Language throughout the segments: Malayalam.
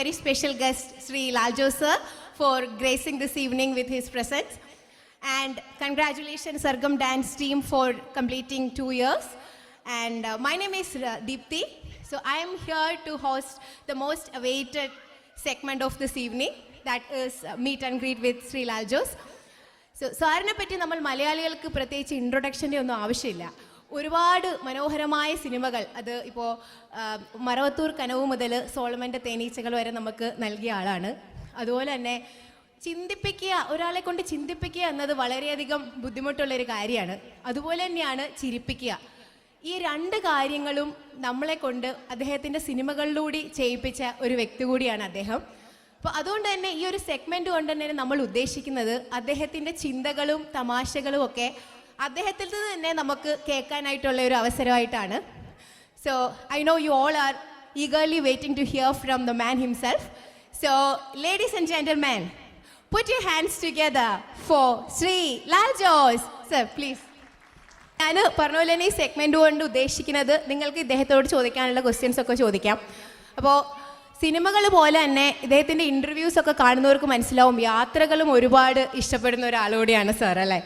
very special guest, Sri Laljo sir, for gracing this evening with his presence. And congratulations, Sargam Dance team, for completing 2 years. And my name is Deepthi. So I am here to host the most awaited segment of this evening, that is meet and greet with Sri Laljos. So സാറിനെ പറ്റി നമ്മൾ മലയാളികൾക്ക് പ്രത്യേകിച്ച് ഇൻട്രൊഡക്ഷൻ്റെ ഒന്നും ആവശ്യമില്ല. ഒരുപാട് മനോഹരമായ സിനിമകൾ, അത് ഇപ്പോൾ മറവത്തൂർ കനവ് മുതൽ സോളമൻ്റെ തേനീച്ചകൾ വരെ നമുക്ക് നൽകിയ ആളാണ്. അതുപോലെ തന്നെ ചിന്തിപ്പിക്കുക, ഒരാളെ കൊണ്ട് ചിന്തിപ്പിക്കുക എന്നത് വളരെയധികം ബുദ്ധിമുട്ടുള്ളൊരു കാര്യമാണ്. അതുപോലെ തന്നെയാണ് ചിരിപ്പിക്കുക. ഈ രണ്ട് കാര്യങ്ങളും നമ്മളെ കൊണ്ട് അദ്ദേഹത്തിൻ്റെ സിനിമകളിലൂടെ ചെയ്യിപ്പിച്ച ഒരു വ്യക്തി കൂടിയാണ് അദ്ദേഹം. അപ്പോൾ അതുകൊണ്ട് തന്നെ ഈ ഒരു സെഗ്മെൻറ്റ് കൊണ്ട് തന്നെ നമ്മൾ ഉദ്ദേശിക്കുന്നത് അദ്ദേഹത്തിൻ്റെ ചിന്തകളും തമാശകളും ഒക്കെ അദ്ദേഹത്തിൽ നിന്ന് തന്നെ നമുക്ക് കേൾക്കാനായിട്ടുള്ള ഒരു അവസരമായിട്ടാണ്. So I know you all are eagerly waiting to hear from the man himself. So ladies and gentlemen, put your hands together for Sri Laljos. Sir, please. ഞാൻ പറഞ്ഞ പോലെ തന്നെ ഈ സെഗ്മെൻറ്റ് കൊണ്ട് ഉദ്ദേശിക്കുന്നത് നിങ്ങൾക്ക് ഇദ്ദേഹത്തോട് ചോദിക്കാനുള്ള ക്വസ്റ്റ്യൻസ് ഒക്കെ ചോദിക്കാം. അപ്പോൾ സിനിമകൾ പോലെ തന്നെ ഇദ്ദേഹത്തിൻ്റെ ഇൻ്റർവ്യൂസ് ഒക്കെ കാണുന്നവർക്ക് മനസ്സിലാവും യാത്രകളും ഒരുപാട് ഇഷ്ടപ്പെടുന്ന ഒരാളോടെയാണ് സാർ, അല്ലേ?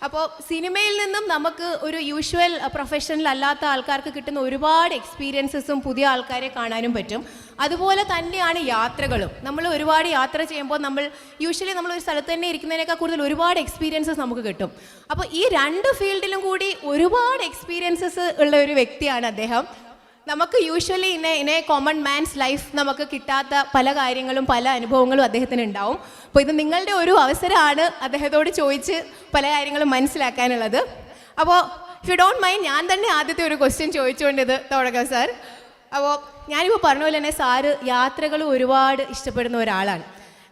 അപ്പോൾ സിനിമയിൽ നിന്നും നമുക്ക് ഒരു യൂഷ്വൽ പ്രൊഫഷണൽ അല്ലാത്ത ആൾക്കാർക്ക് കിട്ടുന്ന ഒരുപാട് എക്സ്പീരിയൻസസും പുതിയ ആൾക്കാരെ കാണാനും പറ്റും. അതുപോലെ തന്നെയാണ് യാത്രകളും. നമ്മൾ ഒരുപാട് യാത്ര ചെയ്യുമ്പോൾ യൂഷ്വലി നമ്മളൊരു സ്ഥലത്ത് തന്നെ ഇരിക്കുന്നതിനേക്കാൾ കൂടുതൽ ഒരുപാട് എക്സ്പീരിയൻസസ് നമുക്ക് കിട്ടും. അപ്പോൾ ഈ രണ്ട് ഫീൽഡിലും കൂടി ഒരുപാട് എക്സ്പീരിയൻസസ് ഉള്ള ഒരു വ്യക്തിയാണ് അദ്ദേഹം. നമുക്ക് usually in A common man's life നമുക്ക് കിട്ടാത്ത പല കാര്യങ്ങളും പല അനുഭവങ്ങളും അദ്ദേഹത്തിന് ഉണ്ടാവും. അപ്പോൾ ഇത് നിങ്ങളുടെ ഒരു അവസരമാണ് അദ്ദേഹത്തോട് ചോദിച്ച് പല കാര്യങ്ങളും മനസ്സിലാക്കാനുള്ളത്. അപ്പോൾ ഇഫ് യു ഡോണ്ട് മൈൻഡ്, ഞാൻ തന്നെ ആദ്യത്തെ ഒരു ക്വസ്റ്റ്യൻ ചോദിച്ചുകൊണ്ട് ഇത് തുടങ്ങാം സാർ. അപ്പോൾ ഞാനിപ്പോൾ പറഞ്ഞ പോലെ തന്നെ സാറ് യാത്രകൾ ഒരുപാട് ഇഷ്ടപ്പെടുന്ന ഒരാളാണ്.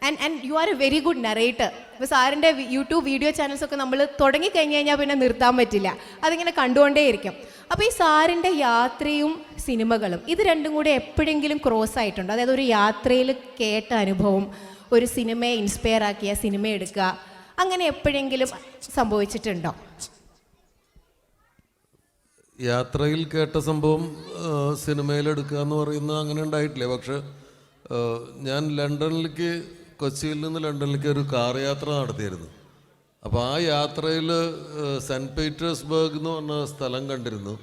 And you are A very good narrator. ഇപ്പോൾ സാറിൻ്റെ യൂട്യൂബ് വീഡിയോ ചാനൽസൊക്കെ നമ്മൾ തുടങ്ങിക്കഴിഞ്ഞ് കഴിഞ്ഞാൽ പിന്നെ നിർത്താൻ പറ്റില്ല, അതിങ്ങനെ കണ്ടുകൊണ്ടേയിരിക്കും. അപ്പോൾ ഈ സാറിൻ്റെ യാത്രയും സിനിമകളും ഇത് രണ്ടും കൂടി എപ്പോഴെങ്കിലും ക്രോസ് ആയിട്ടുണ്ട്? അതായത് ഒരു യാത്രയിൽ കേട്ട അനുഭവം ഒരു സിനിമയെ ഇൻസ്പയർ ആക്കിയ സിനിമ എടുക്കുക, അങ്ങനെ എപ്പോഴെങ്കിലും സംഭവിച്ചിട്ടുണ്ടോ? യാത്രയിൽ കേട്ട സംഭവം സിനിമയിലെടുക്കുക എന്ന് പറയുന്നത് അങ്ങനെ ഉണ്ടായിട്ടില്ല. പക്ഷെ ഞാൻ കൊച്ചിയിൽ നിന്ന് ലണ്ടനിലേക്ക് ഒരു കാർ യാത്ര നടത്തിയിരുന്നു. അപ്പോൾ ആ യാത്രയിൽ സെൻറ്റ് പീറ്റേഴ്സ്ബർഗ് എന്ന് പറഞ്ഞ സ്ഥലം കണ്ടിരുന്നു.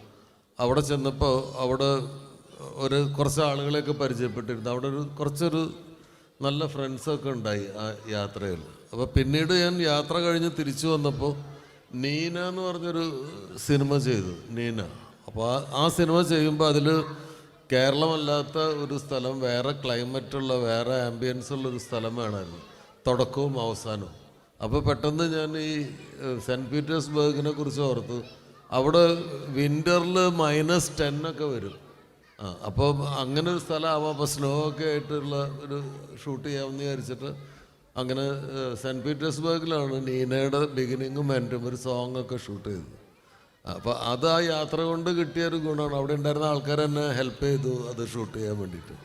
അവിടെ ചെന്നപ്പോൾ അവിടെ കുറച്ച് ആളുകളെയൊക്കെ പരിചയപ്പെട്ടിരുന്നു. അവിടെ കുറച്ചൊരു നല്ല ഫ്രണ്ട്സൊക്കെ ഉണ്ടായി ആ യാത്രയിൽ. അപ്പോൾ പിന്നീട് ഞാൻ യാത്ര കഴിഞ്ഞ് തിരിച്ചു വന്നപ്പോൾ നീന എന്ന് പറഞ്ഞൊരു സിനിമ ചെയ്തു, നീന. അപ്പോൾ ആ സിനിമ ചെയ്യുമ്പോൾ അതിൽ കേരളമല്ലാത്ത ഒരു സ്ഥലം, വേറെ ക്ലൈമറ്റുള്ള, വേറെ ആംബിയൻസ് ഉള്ളൊരു സ്ഥലം വേണമായിരുന്നു, തുടക്കവും അവസാനവും. അപ്പോൾ പെട്ടെന്ന് ഞാൻ ഈ സെൻറ്റ് പീറ്റേഴ്സ്ബർഗിനെ കുറിച്ച് ഓർത്തു. അവിടെ വിൻ്ററിൽ -10 ഒക്കെ വരും. അപ്പോൾ അങ്ങനെ ഒരു സ്ഥലമാവാം, അപ്പോൾ സ്നോ ഒക്കെ ആയിട്ടുള്ള ഒരു ഷൂട്ട് ചെയ്യാമെന്ന് വിചാരിച്ചിട്ട് അങ്ങനെ സെൻറ്റ് പീറ്റേഴ്സ്ബർഗിലാണ് നീനയുടെ ബിഗിനിങ്ങും എൻഡും ഒരു സോങ് ഒക്കെ ഷൂട്ട് ചെയ്തത്. അപ്പോൾ അത് ആ യാത്ര കൊണ്ട് കിട്ടിയൊരു ഗുണമാണ്. അവിടെ ഉണ്ടായിരുന്ന ആൾക്കാർ എന്നെ ഹെൽപ്പ് ചെയ്തു അത് ഷൂട്ട് ചെയ്യാൻ വേണ്ടിയിട്ട്.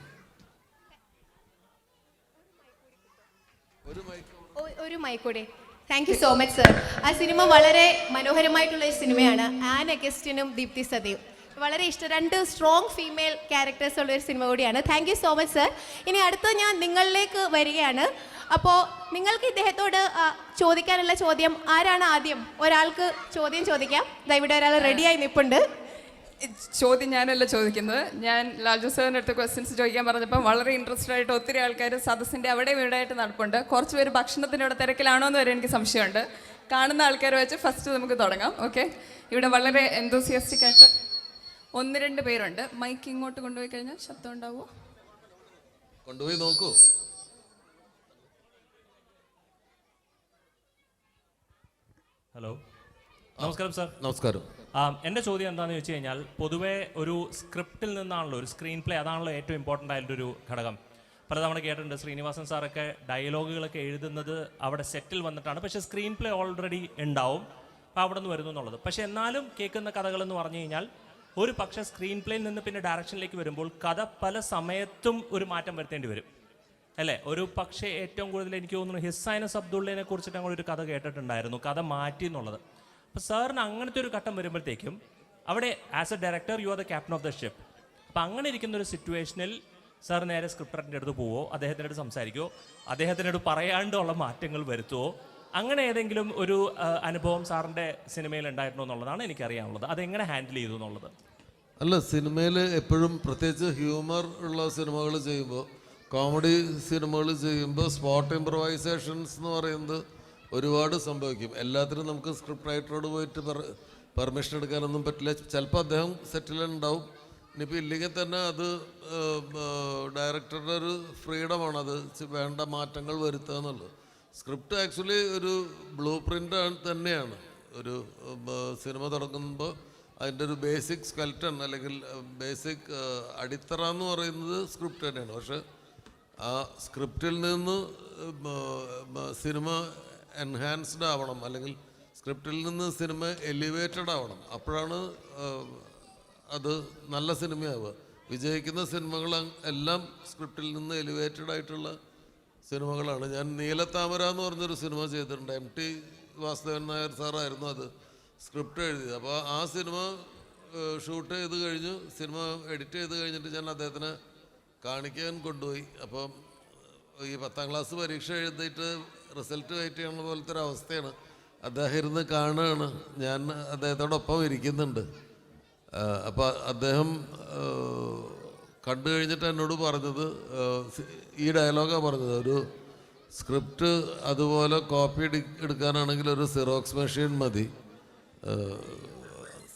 ഒരു മൈക്കൂടെ. Thank you so much sir. ആ സിനിമ വളരെ മനോഹരമായിട്ടുള്ള ഒരു സിനിമയാണ്. ആൻ അഗസ്റ്റിനും ദീപ്തി സദേവും വളരെ ഇഷ്ടം, രണ്ട് സ്ട്രോങ് ഫീമെയിൽ ക്യാരക്ടേഴ്സ് ഉള്ള ഒരു സിനിമ കൂടിയാണ്. Thank you so much sir. ഇനി അടുത്ത ഞാൻ നിങ്ങളിലേക്ക് വരികയാണ്. അപ്പോൾ നിങ്ങൾക്ക് ഇദ്ദേഹത്തോട് ചോദിക്കാനുള്ള ചോദ്യം, ആരാണ് ആദ്യം? ഒരാൾക്ക് ചോദ്യം ചോദിക്കാം. ഇവിടെ ഒരാൾ റെഡിയായി നിൽപ്പുണ്ട്. ചോദ്യം ഞാനല്ല ചോദിക്കുന്നത്. ഞാൻ ലാൽജോ സാറിൻ്റെ അടുത്ത് ക്വസ്റ്റ്യൻസ് ചോദിക്കാൻ പറഞ്ഞപ്പോൾ വളരെ ഇൻട്രസ്റ്റഡ് ആയിട്ട് ഒത്തിരി ആൾക്കാർ സദസ്സിൻ്റെ അവിടെ വീടായിട്ട് നടപ്പുണ്ട്. കുറച്ച് പേര് ഭക്ഷണത്തിൻ്റെ ഇവിടെ തിരക്കിലാണോ എന്ന് വരെ എനിക്ക് സംശയമുണ്ട്. കാണുന്ന ആൾക്കാർ വെച്ച് ഫസ്റ്റ് നമുക്ക് തുടങ്ങാം. ഓക്കെ, ഇവിടെ വളരെ എന്തൂസിയാസ്റ്റിക് ആയിട്ട് 1-2 പേരുണ്ട്. മൈക്ക് ഇങ്ങോട്ട് കൊണ്ടുപോയി കഴിഞ്ഞാൽ ശബ്ദം ഉണ്ടാവുമോ? കൊണ്ടുപോയി നോക്കൂ. ഹലോ, നമസ്കാരം സാർ. നമസ്കാരം. എൻ്റെ ചോദ്യം എന്താണെന്ന് വെച്ച് കഴിഞ്ഞാൽ, പൊതുവേ ഒരു സ്ക്രിപ്റ്റിൽ നിന്നാണല്ലോ, ഒരു സ്ക്രീൻ പ്ലേ അതാണല്ലോ ഏറ്റവും ഇമ്പോർട്ടൻ്റ് ആയിട്ടൊരു ഘടകം. പലതവണ കേട്ടിട്ടുണ്ട് ശ്രീനിവാസൻ സാറൊക്കെ ഡയലോഗുകളൊക്കെ എഴുതുന്നത് അവിടെ സെറ്റിൽ വന്നിട്ടാണ്, പക്ഷേ സ്ക്രീൻ പ്ലേ ഓൾറെഡി ഉണ്ടാവും, അപ്പോൾ അവിടെ നിന്ന് വരുന്നു എന്നുള്ളത്. പക്ഷേ എന്നാലും കേൾക്കുന്ന കഥകളെന്ന് പറഞ്ഞു കഴിഞ്ഞാൽ ഒരു പക്ഷേ സ്ക്രീൻ പ്ലേയിൽ നിന്ന് പിന്നെ ഡയറക്ഷനിലേക്ക് വരുമ്പോൾ കഥ പല സമയത്തും ഒരു മാറ്റം വരുത്തേണ്ടി വരും, അല്ലേ? ഒരു പക്ഷേ ഏറ്റവും കൂടുതൽ എനിക്ക് തോന്നുന്നു ഹിസ്സൈനസ് അബ്ദുള്ളയെ കുറിച്ചിട്ട് ഞങ്ങളൊരു കഥ കേട്ടിട്ടുണ്ടായിരുന്നു, കഥ മാറ്റി എന്നുള്ളത്. അപ്പോൾ സാറിന് അങ്ങനത്തെ ഒരു ഘട്ടം വരുമ്പോഴത്തേക്കും അവിടെ as A director you are the captain of the ship. അപ്പം അങ്ങനെ ഇരിക്കുന്ന ഒരു സിറ്റുവേഷനിൽ സാർ നേരെ സ്ക്രിപ്റ്ററിൻ്റെ അടുത്ത് പോവോ, അദ്ദേഹത്തിൻ്റെ അടുത്ത് സംസാരിക്കുമോ, അദ്ദേഹത്തിൻ്റെ അടുത്ത് പറയാണ്ടുള്ള മാറ്റങ്ങൾ വരുത്തുമോ, അങ്ങനെ ഏതെങ്കിലും ഒരു അനുഭവം സാറിൻ്റെ സിനിമയിൽ ഉണ്ടായിട്ടുണ്ടോ എന്നുള്ളതാണ് എനിക്കറിയാനുള്ളത്. അതെങ്ങനെ ഹാൻഡിൽ ചെയ്തു എന്നുള്ളത്. അല്ല, സിനിമയിൽ എപ്പോഴും പ്രത്യേകിച്ച് ഹ്യൂമർ ഉള്ള സിനിമകൾ ചെയ്യുമ്പോൾ, കോമഡി സിനിമകൾ ചെയ്യുമ്പോൾ സ്പോട്ട് ഇംപ്രവൈസേഷൻസ് എന്ന് പറയുന്നത് ഒരുപാട് സംഭവിക്കും. എല്ലാത്തിനും നമുക്ക് സ്ക്രിപ്റ്റ് റൈറ്ററോട് പോയിട്ട് പെർമിഷൻ എടുക്കാനൊന്നും പറ്റില്ല. ചിലപ്പോൾ അദ്ദേഹം സെറ്റിലുണ്ടാവും, ഇനിയിപ്പോൾ ഇല്ലെങ്കിൽ തന്നെ അത് ഡയറക്ടറുടെ ഒരു ഫ്രീഡമാണ്, അത് വേണ്ട മാറ്റങ്ങൾ വരുത്തുക എന്നുള്ളത്. സ്ക്രിപ്റ്റ് ആക്ച്വലി ഒരു ബ്ലൂ പ്രിൻ്റ് തന്നെയാണ്. ഒരു സിനിമ തുടങ്ങുമ്പോൾ അതിൻ്റെ ഒരു ബേസിക് സ്കെൽറ്റൺ അല്ലെങ്കിൽ ബേസിക് അടിത്തറ എന്ന് പറയുന്നത് സ്ക്രിപ്റ്റ് തന്നെയാണ്. പക്ഷെ ആ സ്ക്രിപ്റ്റിൽ നിന്ന് സിനിമ എൻഹാൻസ്ഡ് ആവണം, അല്ലെങ്കിൽ സ്ക്രിപ്റ്റിൽ നിന്ന് സിനിമ എലിവേറ്റഡ് ആവണം. അപ്പോഴാണ് അത് നല്ല സിനിമയാവുക. വിജയിക്കുന്ന സിനിമകൾ എല്ലാം സ്ക്രിപ്റ്റിൽ നിന്ന് എലിവേറ്റഡ് ആയിട്ടുള്ള സിനിമകളാണ്. ഞാൻ നീലത്താമര എന്ന് പറഞ്ഞൊരു സിനിമ ചെയ്തിട്ടുണ്ട്. MT വാസുദേവൻ നായർ സാറായിരുന്നു അത് സ്ക്രിപ്റ്റ് എഴുതിയത്. അപ്പോൾ ആ സിനിമ ഷൂട്ട് ചെയ്ത് കഴിഞ്ഞു, സിനിമ എഡിറ്റ് ചെയ്ത് കഴിഞ്ഞിട്ട് ഞാൻ അദ്ദേഹത്തിനെ കാണിക്കാൻ കൊണ്ടുപോയി. അപ്പം ഈ 10ാം ക്ലാസ് പരീക്ഷ എഴുതിയിട്ട് റിസൾട്ട് വെയിറ്റ് ചെയ്യുന്ന പോലത്തെ ഒരു അവസ്ഥയാണ്. അദ്ദേഹം ഇരുന്ന് കാണുകയാണ്, ഞാൻ അദ്ദേഹത്തോടൊപ്പം ഇരിക്കുന്നുണ്ട്. അപ്പോൾ അദ്ദേഹം കണ്ടു കഴിഞ്ഞിട്ട് എന്നോട് പറഞ്ഞത് ഈ ഡയലോഗാണ് പറഞ്ഞത്, ഒരു സ്ക്രിപ്റ്റ് അതുപോലെ കോപ്പി എടുക്കാനാണെങ്കിൽ ഒരു സിറോക്സ് മെഷീൻ മതി,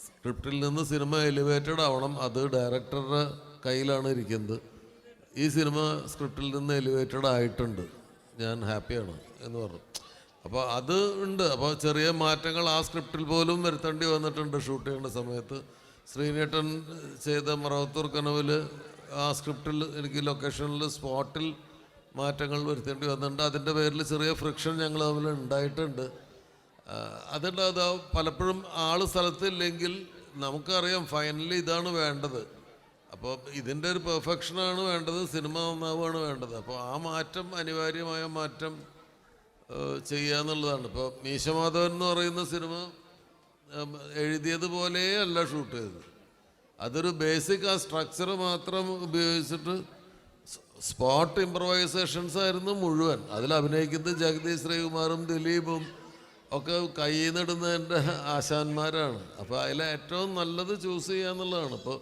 സ്ക്രിപ്റ്റിൽ നിന്ന് സിനിമ എലിവേറ്റഡ് ആവണം, അത് ഡയറക്ടറുടെ കയ്യിലാണ് ഇരിക്കുന്നത്. ഈ സിനിമ സ്ക്രിപ്റ്റിൽ നിന്ന് എലിവേറ്റഡ് ആയിട്ടുണ്ട്, ഞാൻ ഹാപ്പിയാണ് എന്ന് പറഞ്ഞു. അപ്പോൾ അത് ഉണ്ട്. അപ്പോൾ ചെറിയ മാറ്റങ്ങൾ ആ സ്ക്രിപ്റ്റിൽ പോലും വരുത്തേണ്ടി വന്നിട്ടുണ്ട് ഷൂട്ട് ചെയ്യേണ്ട സമയത്ത്. ശ്രീനേട്ടൻ ചെയ്ത മറവത്തൂർ കനവിൽ ആ സ്ക്രിപ്റ്റിൽ എനിക്ക് ലൊക്കേഷനിൽ സ്പോട്ടിൽ മാറ്റങ്ങൾ വരുത്തേണ്ടി വന്നിട്ടുണ്ട്. അതിൻ്റെ പേരിൽ ചെറിയ ഫ്രിക്ഷൻ ഞങ്ങൾ തമ്മിൽ ഉണ്ടായിട്ടുണ്ട്. അതുകൊണ്ട് അത് പലപ്പോഴും ആൾ സ്ഥലത്തില്ലെങ്കിൽ നമുക്കറിയാം ഫൈനലി ഇതാണ് വേണ്ടത്, അപ്പോൾ ഇതിൻ്റെ ഒരു പെർഫെക്ഷനാണ് വേണ്ടത്, സിനിമ നന്നാവുകയാണ് വേണ്ടത്. അപ്പോൾ ആ മാറ്റം, അനിവാര്യമായ മാറ്റം ചെയ്യുക എന്നുള്ളതാണ്. ഇപ്പോൾ മീശമാധവൻ എന്ന് പറയുന്ന സിനിമ എഴുതിയതുപോലെ അല്ല ഷൂട്ട് ചെയ്തത്. അതൊരു ബേസിക് ആ സ്ട്രക്ചർ മാത്രം ഉപയോഗിച്ചിട്ട് സ്പോട്ട് ഇംപ്രവൈസേഷൻസ് ആയിരുന്നു മുഴുവൻ. അതിൽ അഭിനയിക്കുന്നത് ജഗദീഷ് ശ്രീകുമാറും ദിലീപും ഒക്കെ കയ്യിൽ നിന്നിടുന്നതിൻ്റെ ആശാന്മാരാണ്. അപ്പോൾ അതിൽ ഏറ്റവും നല്ലത് ചൂസ് ചെയ്യുക എന്നുള്ളതാണ്. ഇപ്പോൾ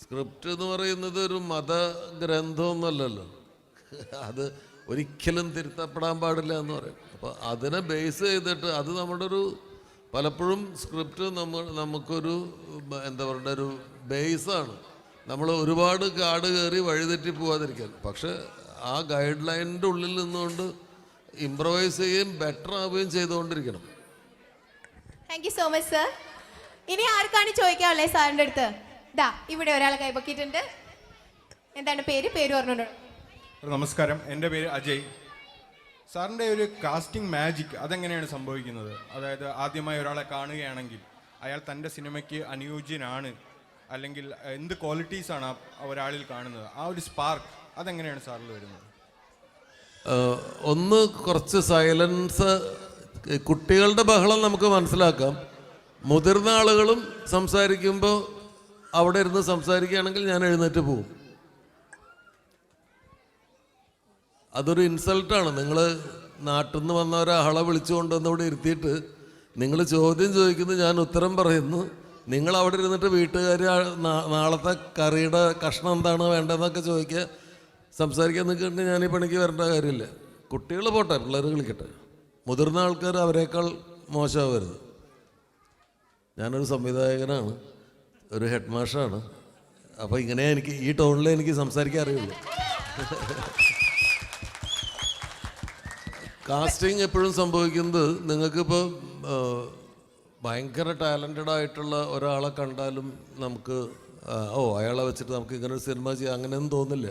സ്ക്രിപ്റ്റ് എന്ന് പറയുന്നത് ഒരു മതഗ്രന്ഥമൊന്നുമല്ലല്ലോ, അത് ഒരിക്കലും തിരുത്തപ്പെടാൻ പാടില്ല എന്ന് പറയും. അപ്പോൾ അതിനെ ബേസ് ചെയ്തിട്ട് അത് നമ്മുടെ ഒരു പലപ്പോഴും സ്ക്രിപ്റ്റ് നമുക്കൊരു എന്താ പറയുക ഒരു ബേസാണ്. നമ്മൾ ഒരുപാട് കാട് കയറി വഴിതെറ്റി പോകാതിരിക്കാൻ. പക്ഷെ ആ ഗൈഡ് ലൈനിൻ്റെ ഉള്ളിൽ നിന്നുകൊണ്ട് ഇംപ്രവൈസ് ചെയ്യുകയും ബെറ്റർ ആവുകയും ചെയ്തുകൊണ്ടിരിക്കണം. Thank you so much sir. ഇനി ആർക്കാണ് ചോദിക്കാനുള്ളത് സാറിൻ്റെ അടുത്ത്? ദാ ഇവിടെ ഒരാൾ കൈപൊക്കിയിട്ടുണ്ട്. എന്താണ് പേര് പറഞ്ഞോളൂ. നമസ്കാരം, എൻ്റെ പേര് അജയ്. സാറിൻ്റെ ഒരു കാസ്റ്റിംഗ് മാജിക് അതെങ്ങനെയാണ് സംഭവിക്കുന്നത്? അതായത് ആദ്യമായി ഒരാളെ കാണുകയാണെങ്കിൽ അയാൾ തൻ്റെ സിനിമയ്ക്ക് അനുയോജ്യനാണ്, അല്ലെങ്കിൽ എന്ത് ക്വാളിറ്റീസാണ് ഒരാളിൽ കാണുന്നത്, ആ ഒരു സ്പാർക്ക് അതെങ്ങനെയാണ് സാറിൽ വരുന്നത്? ഒന്ന് കുറച്ച് സൈലൻസ്, കുട്ടികളുടെ ബഹളം നമുക്ക് മനസ്സിലാക്കാം. മുതിർന്ന ആളുകളും സംസാരിക്കുമ്പോൾ അവിടെ ഇരുന്ന് സംസാരിക്കുകയാണെങ്കിൽ ഞാൻ എഴുന്നേറ്റ് പോകും. അതൊരു ഇൻസൾട്ടാണ്. നിങ്ങൾ നാട്ടിൽ നിന്ന് വന്ന ഒരാളെ വിളിച്ചു കൊണ്ടുവന്ന് ഇവിടെ ഇരുത്തിയിട്ട് നിങ്ങൾ ചോദ്യം ചോദിക്കുന്നു, ഞാൻ ഉത്തരം പറയുന്നു. നിങ്ങൾ അവിടെ ഇരുന്നിട്ട് വീട്ടുകാർ നാളത്തെ കറിയുടെ കഷ്ണം എന്താണ് വേണ്ടതെന്നൊക്കെ ചോദിക്കുക, സംസാരിക്കാൻ നിൽക്കുന്നുണ്ടെങ്കിൽ ഞാൻ ഈ പണിക്ക് വരേണ്ട കാര്യമില്ല. കുട്ടികൾ പോട്ടെ, പിള്ളേർ കളിക്കട്ടെ. മുതിർന്ന ആൾക്കാർ അവരെക്കാൾ മോശമാവരുത്. ഞാനൊരു സംവിധായകനാണ്, ഒരു ഹെഡ് മാഷാണ്. അപ്പോൾ ഇങ്ങനെ എനിക്ക് ഈ ടോണിലേ എനിക്ക് സംസാരിക്കാൻ അറിയുള്ളൂ. കാസ്റ്റിംഗ് എപ്പോഴും സംഭവിക്കുന്നത്, നിങ്ങൾക്കിപ്പോൾ ഭയങ്കര ടാലൻറ്റഡ് ആയിട്ടുള്ള ഒരാളെ കണ്ടാലും നമുക്ക് അയാളെ വെച്ചിട്ട് നമുക്ക് ഇങ്ങനെ ഒരു സിനിമ ചെയ്യാം അങ്ങനെയൊന്നും തോന്നില്ല.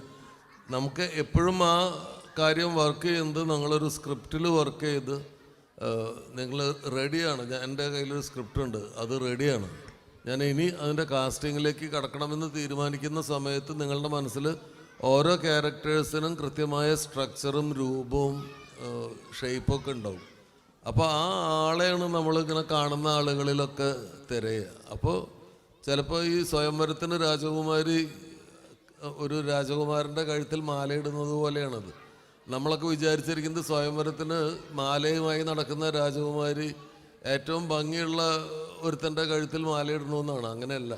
നമുക്ക് എപ്പോഴും ആ കാര്യം വർക്ക് ചെയ്യുന്നത് നിങ്ങളൊരു സ്ക്രിപ്റ്റിൽ വർക്ക് ചെയ്ത് നിങ്ങൾ റെഡിയാണ്. എൻ്റെ കയ്യിലൊരു സ്ക്രിപ്റ്റ് ഉണ്ട്, അത് റെഡിയാണ്. ഞാൻ ഇനി അതിൻ്റെ കാസ്റ്റിങ്ങിലേക്ക് കടക്കണമെന്ന് തീരുമാനിക്കുന്ന സമയത്ത് നിങ്ങളുടെ മനസ്സിൽ ഓരോ ക്യാരക്ടേഴ്സിനും കൃത്യമായ സ്ട്രക്ചറും രൂപവും ഷേപ്പൊക്കെ ഉണ്ടാവും. അപ്പോൾ ആ ആളെയാണ് നമ്മളിങ്ങനെ കാണുന്ന ആളുകളിലൊക്കെ തിരയുക. അപ്പോൾ ചിലപ്പോൾ ഈ സ്വയംവരത്തിന് രാജകുമാരി ഒരു രാജകുമാരൻ്റെ കഴുത്തിൽ മാലയിടുന്നത് പോലെയാണത്. നമ്മളൊക്കെ വിചാരിച്ചിരിക്കുന്നത് സ്വയംവരത്തിന് മാലയുമായി നടക്കുന്ന രാജകുമാരി ഏറ്റവും ഭംഗിയുള്ള ഒരുത്തൻ്റെ കഴുത്തിൽ മാലയിടണമെന്നാണ്. അങ്ങനെയല്ല.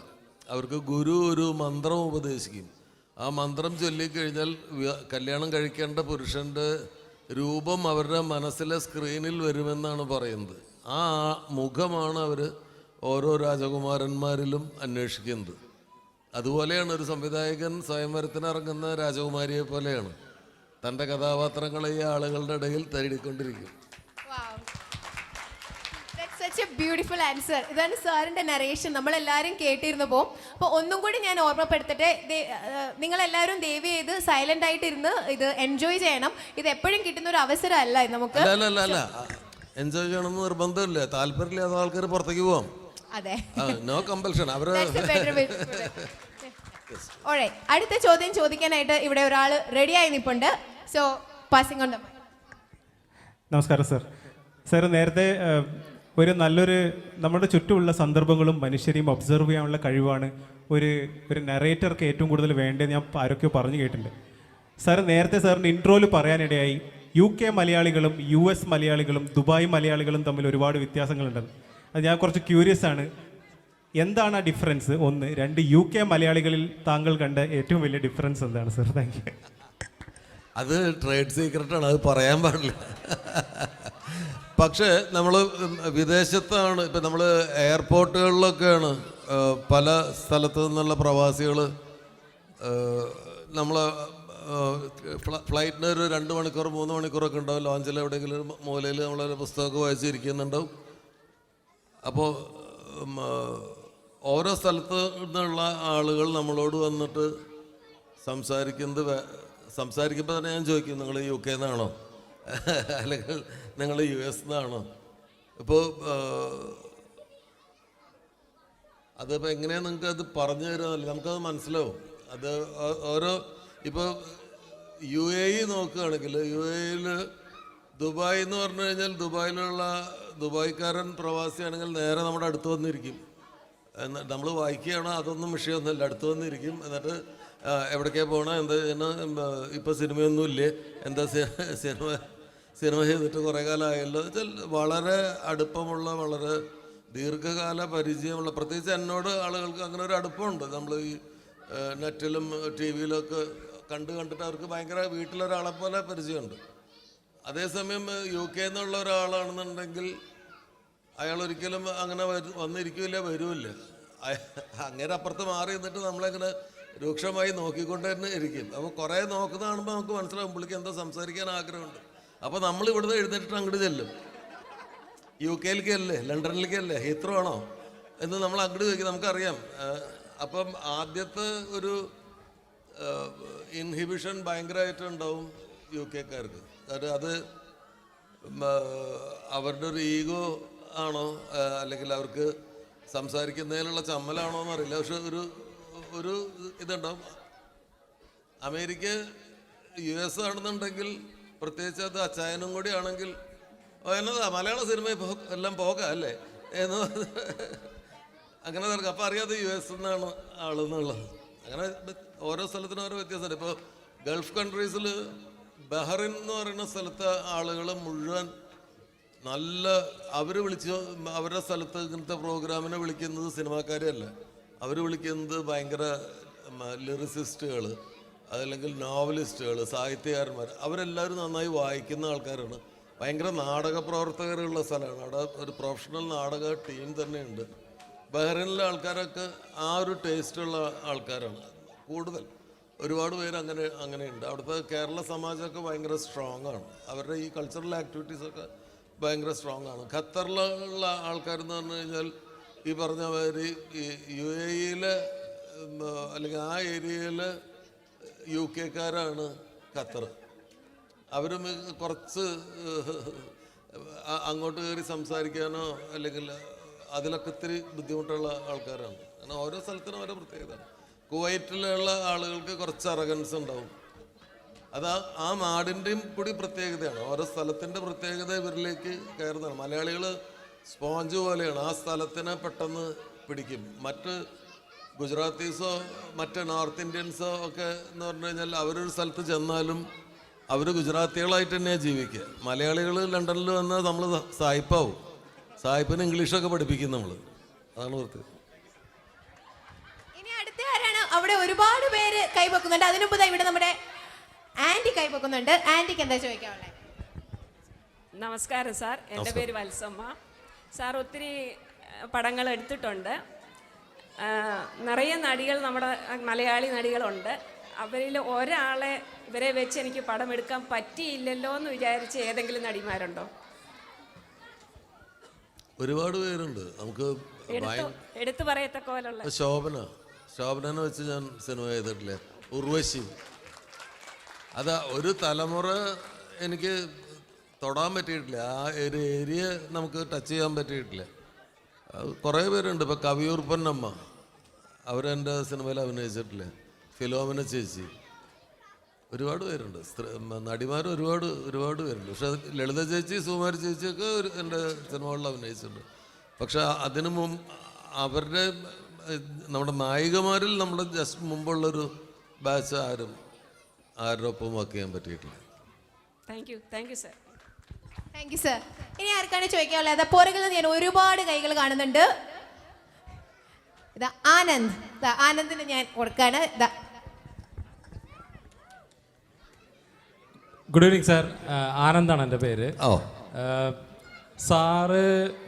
അവർക്ക് ഗുരു ഒരു മന്ത്രം ഉപദേശിക്കും. ആ മന്ത്രം ചൊല്ലിക്കഴിഞ്ഞാൽ കല്യാണം കഴിക്കേണ്ട പുരുഷൻ്റെ രൂപം അവരുടെ മനസ്സിലെ സ്ക്രീനിൽ വരുമെന്നാണ് പറയുന്നത്. ആ മുഖമാണ് അവർ ഓരോ രാജകുമാരന്മാരിലും അന്വേഷിക്കുന്നത്. അതുപോലെയാണ് ഒരു സംവിധായകൻ സ്വയംവരത്തിന് ഇറങ്ങുന്ന രാജകുമാരിയെ പോലെയാണ്. തൻ്റെ കഥാപാത്രങ്ങളെ ഈ ആളുകളുടെ ഇടയിൽ തേടിക്കൊണ്ടിരിക്കും. Such a beautiful answer. ഇതാണ് സാറിൻ്റെ നറേഷൻ നമ്മളെല്ലാവരും കേട്ടിരുന്നപ്പോൾ. അപ്പോൾ ഒന്നും കൂടി ഞാൻ ഓർമ്മപ്പെടുത്തട്ടെ, നിങ്ങളെല്ലാവരും ദയവ് ചെയ്ത് സൈലൻ്റ് ആയിട്ടിരുന്ന് ഇത് എൻജോയ് ചെയ്യണം. ഇത് എപ്പോഴും കിട്ടുന്ന ഒരു അവസരമല്ല നമുക്ക്. അല്ല എൻജോയ് ചെയ്യണമെന്ന് നിർബന്ധമില്ല. താല്പര്യമില്ലാത്ത ആൾക്കാർ പുറത്തേക്ക് പോവാം. അതെ, നോ കമ്പൽഷൻ. അവര് അടുത്ത ചോദ്യം ചോദിക്കാനായിട്ട് ഇവിടെ ഒരാൾ റെഡിയായി നിൽപ്പുണ്ട്. So passing on the mic. നമസ്കാരം സർ. സാർ നേരത്തെ നല്ലൊരു നമ്മുടെ ചുറ്റുമുള്ള സന്ദർഭങ്ങളും മനുഷ്യരെയും ഒബ്സർവ് ചെയ്യാനുള്ള കഴിവാണ് ഒരു നറേറ്റർക്ക് ഏറ്റവും കൂടുതൽ വേണ്ടത് ഞാൻ ആരൊക്കെയോ പറഞ്ഞു കേട്ടിട്ടുണ്ട്. സാർ നേരത്തെ സാറിൻ്റെ ഇൻട്രോയിൽ പറയാനിടയായി UK മലയാളികളും US മലയാളികളും ദുബായ് മലയാളികളും തമ്മിൽ ഒരുപാട് വ്യത്യാസങ്ങളുണ്ടെന്ന്. അത് ഞാൻ കുറച്ച് ക്യൂരിയസ് ആണ്. എന്താണ് ആ ഡിഫറൻസ്? 1. 2, UK മലയാളികളിൽ താങ്കൾ കണ്ട ഏറ്റവും വലിയ ഡിഫറൻസ് എന്താണ് സർ? Thank you. അത് ട്രേഡ് സീക്രട്ടാണ്, അത് പറയാൻ പാടില്ല. പക്ഷേ നമ്മൾ വിദേശത്താണ്, ഇപ്പം നമ്മൾ എയർപോർട്ടുകളിലൊക്കെയാണ് പല സ്ഥലത്തു നിന്നുള്ള പ്രവാസികൾ നമ്മൾ ഫ്ലൈറ്റിന് ഒരു 2 മണിക്കൂർ 3 മണിക്കൂറൊക്കെ ഉണ്ടാവും. ലോഞ്ചിൽ എവിടെയെങ്കിലും ഒരു മൂലയിൽ നമ്മളൊരു പുസ്തകമൊക്കെ വായിച്ചിരിക്കുന്നുണ്ടാവും. അപ്പോൾ ഓരോ സ്ഥലത്ത് നിന്നുള്ള ആളുകൾ നമ്മളോട് വന്നിട്ട് സംസാരിക്കുമ്പോൾ തന്നെ ഞാൻ ചോദിക്കും, നിങ്ങൾ UK നിന്നാണോ അല്ലെങ്കിൽ നിങ്ങൾ US നിന്നാണോ? ഇപ്പോൾ അതിപ്പോൾ എങ്ങനെയാണ് നിങ്ങൾക്ക് അത് പറഞ്ഞു തരുന്നതല്ല, നമുക്കത് മനസ്സിലാവും. അത് ഓരോ ഇപ്പോൾ UAE നോക്കുകയാണെങ്കിൽ UAEയിൽ ദുബായ് എന്ന് പറഞ്ഞു കഴിഞ്ഞാൽ ദുബായിലുള്ള ദുബായ്ക്കാരൻ പ്രവാസിയാണെങ്കിൽ നേരെ നമ്മുടെ അടുത്ത് വന്നിരിക്കും. നമ്മൾ വായിക്കുകയാണോ അതൊന്നും വിഷയമൊന്നുമില്ല, അടുത്ത് വന്നിരിക്കും. എന്നിട്ട് എവിടേക്കാണ് പോകണം, എന്താ ഇപ്പോൾ സിനിമയൊന്നുമില്ലേ, എന്താ സിനിമ ചെയ്തിട്ട് കുറേ കാലമായല്ലോ വെച്ചാൽ വളരെ അടുപ്പമുള്ള വളരെ ദീർഘകാല പരിചയമുള്ള, പ്രത്യേകിച്ച് എന്നോട് ആളുകൾക്ക് അങ്ങനെ ഒരു അടുപ്പമുണ്ട്. നമ്മൾ ഈ നെറ്റിലും TV-യിലൊക്കെ കണ്ടിട്ട് അവർക്ക് ഭയങ്കര വീട്ടിലൊരാളെ പോലെ പരിചയമുണ്ട്. അതേസമയം UK എന്നുള്ള ഒരാളാണെന്നുണ്ടെങ്കിൽ അയാൾ ഒരിക്കലും അങ്ങനെ വന്നിരിക്കില്ല, വരുമില്ല. അങ്ങനെ അപ്പുറത്ത് മാറി നിന്നിട്ട് നമ്മളെങ്ങനെ രൂക്ഷമായി നോക്കിക്കൊണ്ട് തന്നെ ഇരിക്കും. അപ്പോൾ കുറേ നോക്കുന്ന കാണുമ്പോൾ നമുക്ക് മനസ്സിലാവും പുള്ളിക്ക് എന്താ സംസാരിക്കാൻ ആഗ്രഹമുണ്ട്. അപ്പോൾ നമ്മൾ ഇവിടുന്ന് എഴുന്നേറ്റിട്ട് അങ്ങോട്ട് ചെല്ലും. UK-ലേക്കല്ലേ, ലണ്ടനിലേക്കല്ലേ, ഹീത്രോ ആണോ എന്ന് നമ്മൾ അങ്ങോട്ട് ചോദിക്കും, നമുക്കറിയാം. അപ്പം ആദ്യത്തെ ഒരു ഇൻഹിബിഷൻ ഭയങ്കരമായിട്ടുണ്ടാവും UK-ക്കാർക്ക്. കാരണം അത് അവരുടെ ഒരു ഈഗോ ആണോ അല്ലെങ്കിൽ അവർക്ക് സംസാരിക്കുന്നതിലുള്ള ചമ്മലാണോ എന്നറിയില്ല. പക്ഷെ ഒരു ഇതുണ്ടാവും. അമേരിക്ക US ആണെന്നുണ്ടെങ്കിൽ പ്രത്യേകിച്ച് അത് അച്ചായനും കൂടി ആണെങ്കിൽ എന്നതാ മലയാള സിനിമ എല്ലാം പോകാം അല്ലേ എന്ന് അങ്ങനെ നടക്കും. അപ്പം അറിയാതെ US എന്നാണ് ആളെന്നുള്ളത്. അങ്ങനെ ഓരോ സ്ഥലത്തിനും ഓരോ വ്യത്യാസമുണ്ട്. ഇപ്പോൾ ഗൾഫ് കൺട്രീസിൽ ബഹറിൻ എന്ന് പറയുന്ന സ്ഥലത്തെ ആളുകൾ മുഴുവൻ നല്ല അവർ അവരുടെ സ്ഥലത്ത് ഇങ്ങനത്തെ പ്രോഗ്രാമിനെ വിളിക്കുന്നത് സിനിമാക്കാരെയല്ല, അവർ വിളിക്കുന്നത് ഭയങ്കര ലിറിസിസ്റ്റുകൾ, അതല്ലെങ്കിൽ നോവലിസ്റ്റുകൾ, സാഹിത്യകാരന്മാർ. അവരെല്ലാവരും നന്നായി വായിക്കുന്ന ആൾക്കാരാണ്. ഭയങ്കര നാടക പ്രവർത്തകരുള്ള സ്ഥലമാണ്. അവിടെ ഒരു പ്രൊഫഷണൽ നാടക ടീം തന്നെയുണ്ട്. ബഹ്റൈനിലെ ആൾക്കാരൊക്കെ ആ ഒരു ടേസ്റ്റുള്ള ആൾക്കാരാണ് കൂടുതൽ. ഒരുപാട് പേര് അങ്ങനെയുണ്ട്. അവിടുത്തെ കേരള സമാജമൊക്കെ ഭയങ്കര സ്ട്രോങ് ആണ്. അവരുടെ ഈ കൾച്ചറൽ ആക്ടിവിറ്റീസൊക്കെ ഭയങ്കര സ്ട്രോങ് ആണ്. ഖത്തറിലുള്ള ആൾക്കാരെന്ന് പറഞ്ഞു കഴിഞ്ഞാൽ ഈ പറഞ്ഞ മാതിരി ഈ UAE-യിലെ അല്ലെങ്കിൽ ആ ഏരിയയിൽ UK-ക്കാരാണ് ഖത്തർ. അവരും കുറച്ച് അങ്ങോട്ട് കയറി സംസാരിക്കാനോ അല്ലെങ്കിൽ അതിലൊക്കെ ഇത്തിരി ബുദ്ധിമുട്ടുള്ള ആൾക്കാരാണ്. കാരണം ഓരോ സ്ഥലത്തിനും ഓരോ പ്രത്യേകതയാണ്. കുവൈറ്റിലുള്ള ആളുകൾക്ക് കുറച്ച് അറഗൻസ് ഉണ്ടാവും. അത് ആ നാടിൻ്റെയും കൂടി പ്രത്യേകതയാണ്. ഓരോ സ്ഥലത്തിൻ്റെ പ്രത്യേകത ഇവരിലേക്ക് കയറുന്നതാണ്. മലയാളികൾ സ്പോഞ്ച് പോലെയാണ്, ആ സ്ഥലത്തിനെ പെട്ടെന്ന് പിടിക്കും. മറ്റ് ഗുജറാത്തീസോ മറ്റ് നോർത്ത് ഇന്ത്യൻസോ ഒക്കെ എന്ന് പറഞ്ഞു കഴിഞ്ഞാൽ അവരൊരു സ്ഥലത്ത് ചെന്നാലും അവർ ഗുജറാത്തികളായിട്ട് തന്നെയാണ് ജീവിക്കുക. മലയാളികൾ ലണ്ടനിൽ വന്നാൽ നമ്മൾ സായിപ്പാവും. സായിപ്പിന് ഇംഗ്ലീഷൊക്കെ പഠിപ്പിക്കും നമ്മൾ. അതാണ് പ്രത്യേകത. ഇനി അടുത്ത ആരാണ്? അവിടെ ഒരുപാട് പേര് കൈവെക്കുന്നുണ്ട്. അതിനുമുമ്പ് ദാ ഇവിടെ നമ്മുടെ ആന്റി കൈവെക്കുന്നുണ്ട്. ആന്റിക്ക് എന്താ ചോദിക്കാനുള്ളത്? നമസ്കാരം സാർ, എൻ്റെ പേര് വത്സമ്മ. സാർ ഒത്തിരി പടങ്ങൾ എടുത്തിട്ടുണ്ട്. നിറയെ നടികൾ നമ്മുടെ മലയാളി നടികളുണ്ട്. അവരിൽ ഒരാളെ ഇവരെ വെച്ച് എനിക്ക് പടം എടുക്കാൻ പറ്റിയില്ലല്ലോ എന്ന് വിചാരിച്ച് ഏതെങ്കിലും നടിമാരുണ്ടോ? ഒരുപാട് പേരുണ്ട്. നമുക്ക് എടുത്തു പറയത്തക്ക പോലുള്ള ശോഭനനെ വെച്ച് ഞാൻ സിനിമ ചെയ്തിട്ടില്ലേ, ഉർവശി. അതാ ഒരു തലമുറ എനിക്ക് തൊടാൻ പറ്റിയിട്ടില്ല. ആ ഒരു ഏരിയ നമുക്ക് ടച്ച് ചെയ്യാൻ പറ്റിയിട്ടില്ല. കുറേ പേരുണ്ട്. ഇപ്പോൾ കവിയൂർ പൊന്നമ്മ, അവരെൻ്റെ സിനിമയിൽ അഭിനയിച്ചിട്ടില്ലേ. ഫിലോമിന ചേച്ചി, ഒരുപാട് പേരുണ്ട്. നടിമാർ ഒരുപാട് പേരുണ്ട്. പക്ഷെ ലളിത ചേച്ചി, സുകുമാരി ചേച്ചിയൊക്കെ എൻ്റെ സിനിമകളിൽ അഭിനയിച്ചിട്ടുണ്ട്. പക്ഷെ അതിനു മുമ്പ് അവരുടെ നമ്മുടെ നായികമാരിൽ നമ്മുടെ ജസ്റ്റ് മുമ്പുള്ളൊരു ബാച്ച് ആരുടെ ഒപ്പം വർക്ക് ചെയ്യാൻ പറ്റിയിട്ടില്ല. Thank you sir. Thank you sir. ഇനി ആർക്കാണ് ചോദിക്കാനുള്ളത്? പുറകിൽ ഞാൻ ഒരുപാട് കൈകൾ കാണുന്നുണ്ട്. ഇതാ ആനന്ദ്. ആനന്ദിന് ഞാൻ കൊടുക്കാണ്. Good evening sir. ആനന്ദാണ് എൻ്റെ പേര്. സാറ്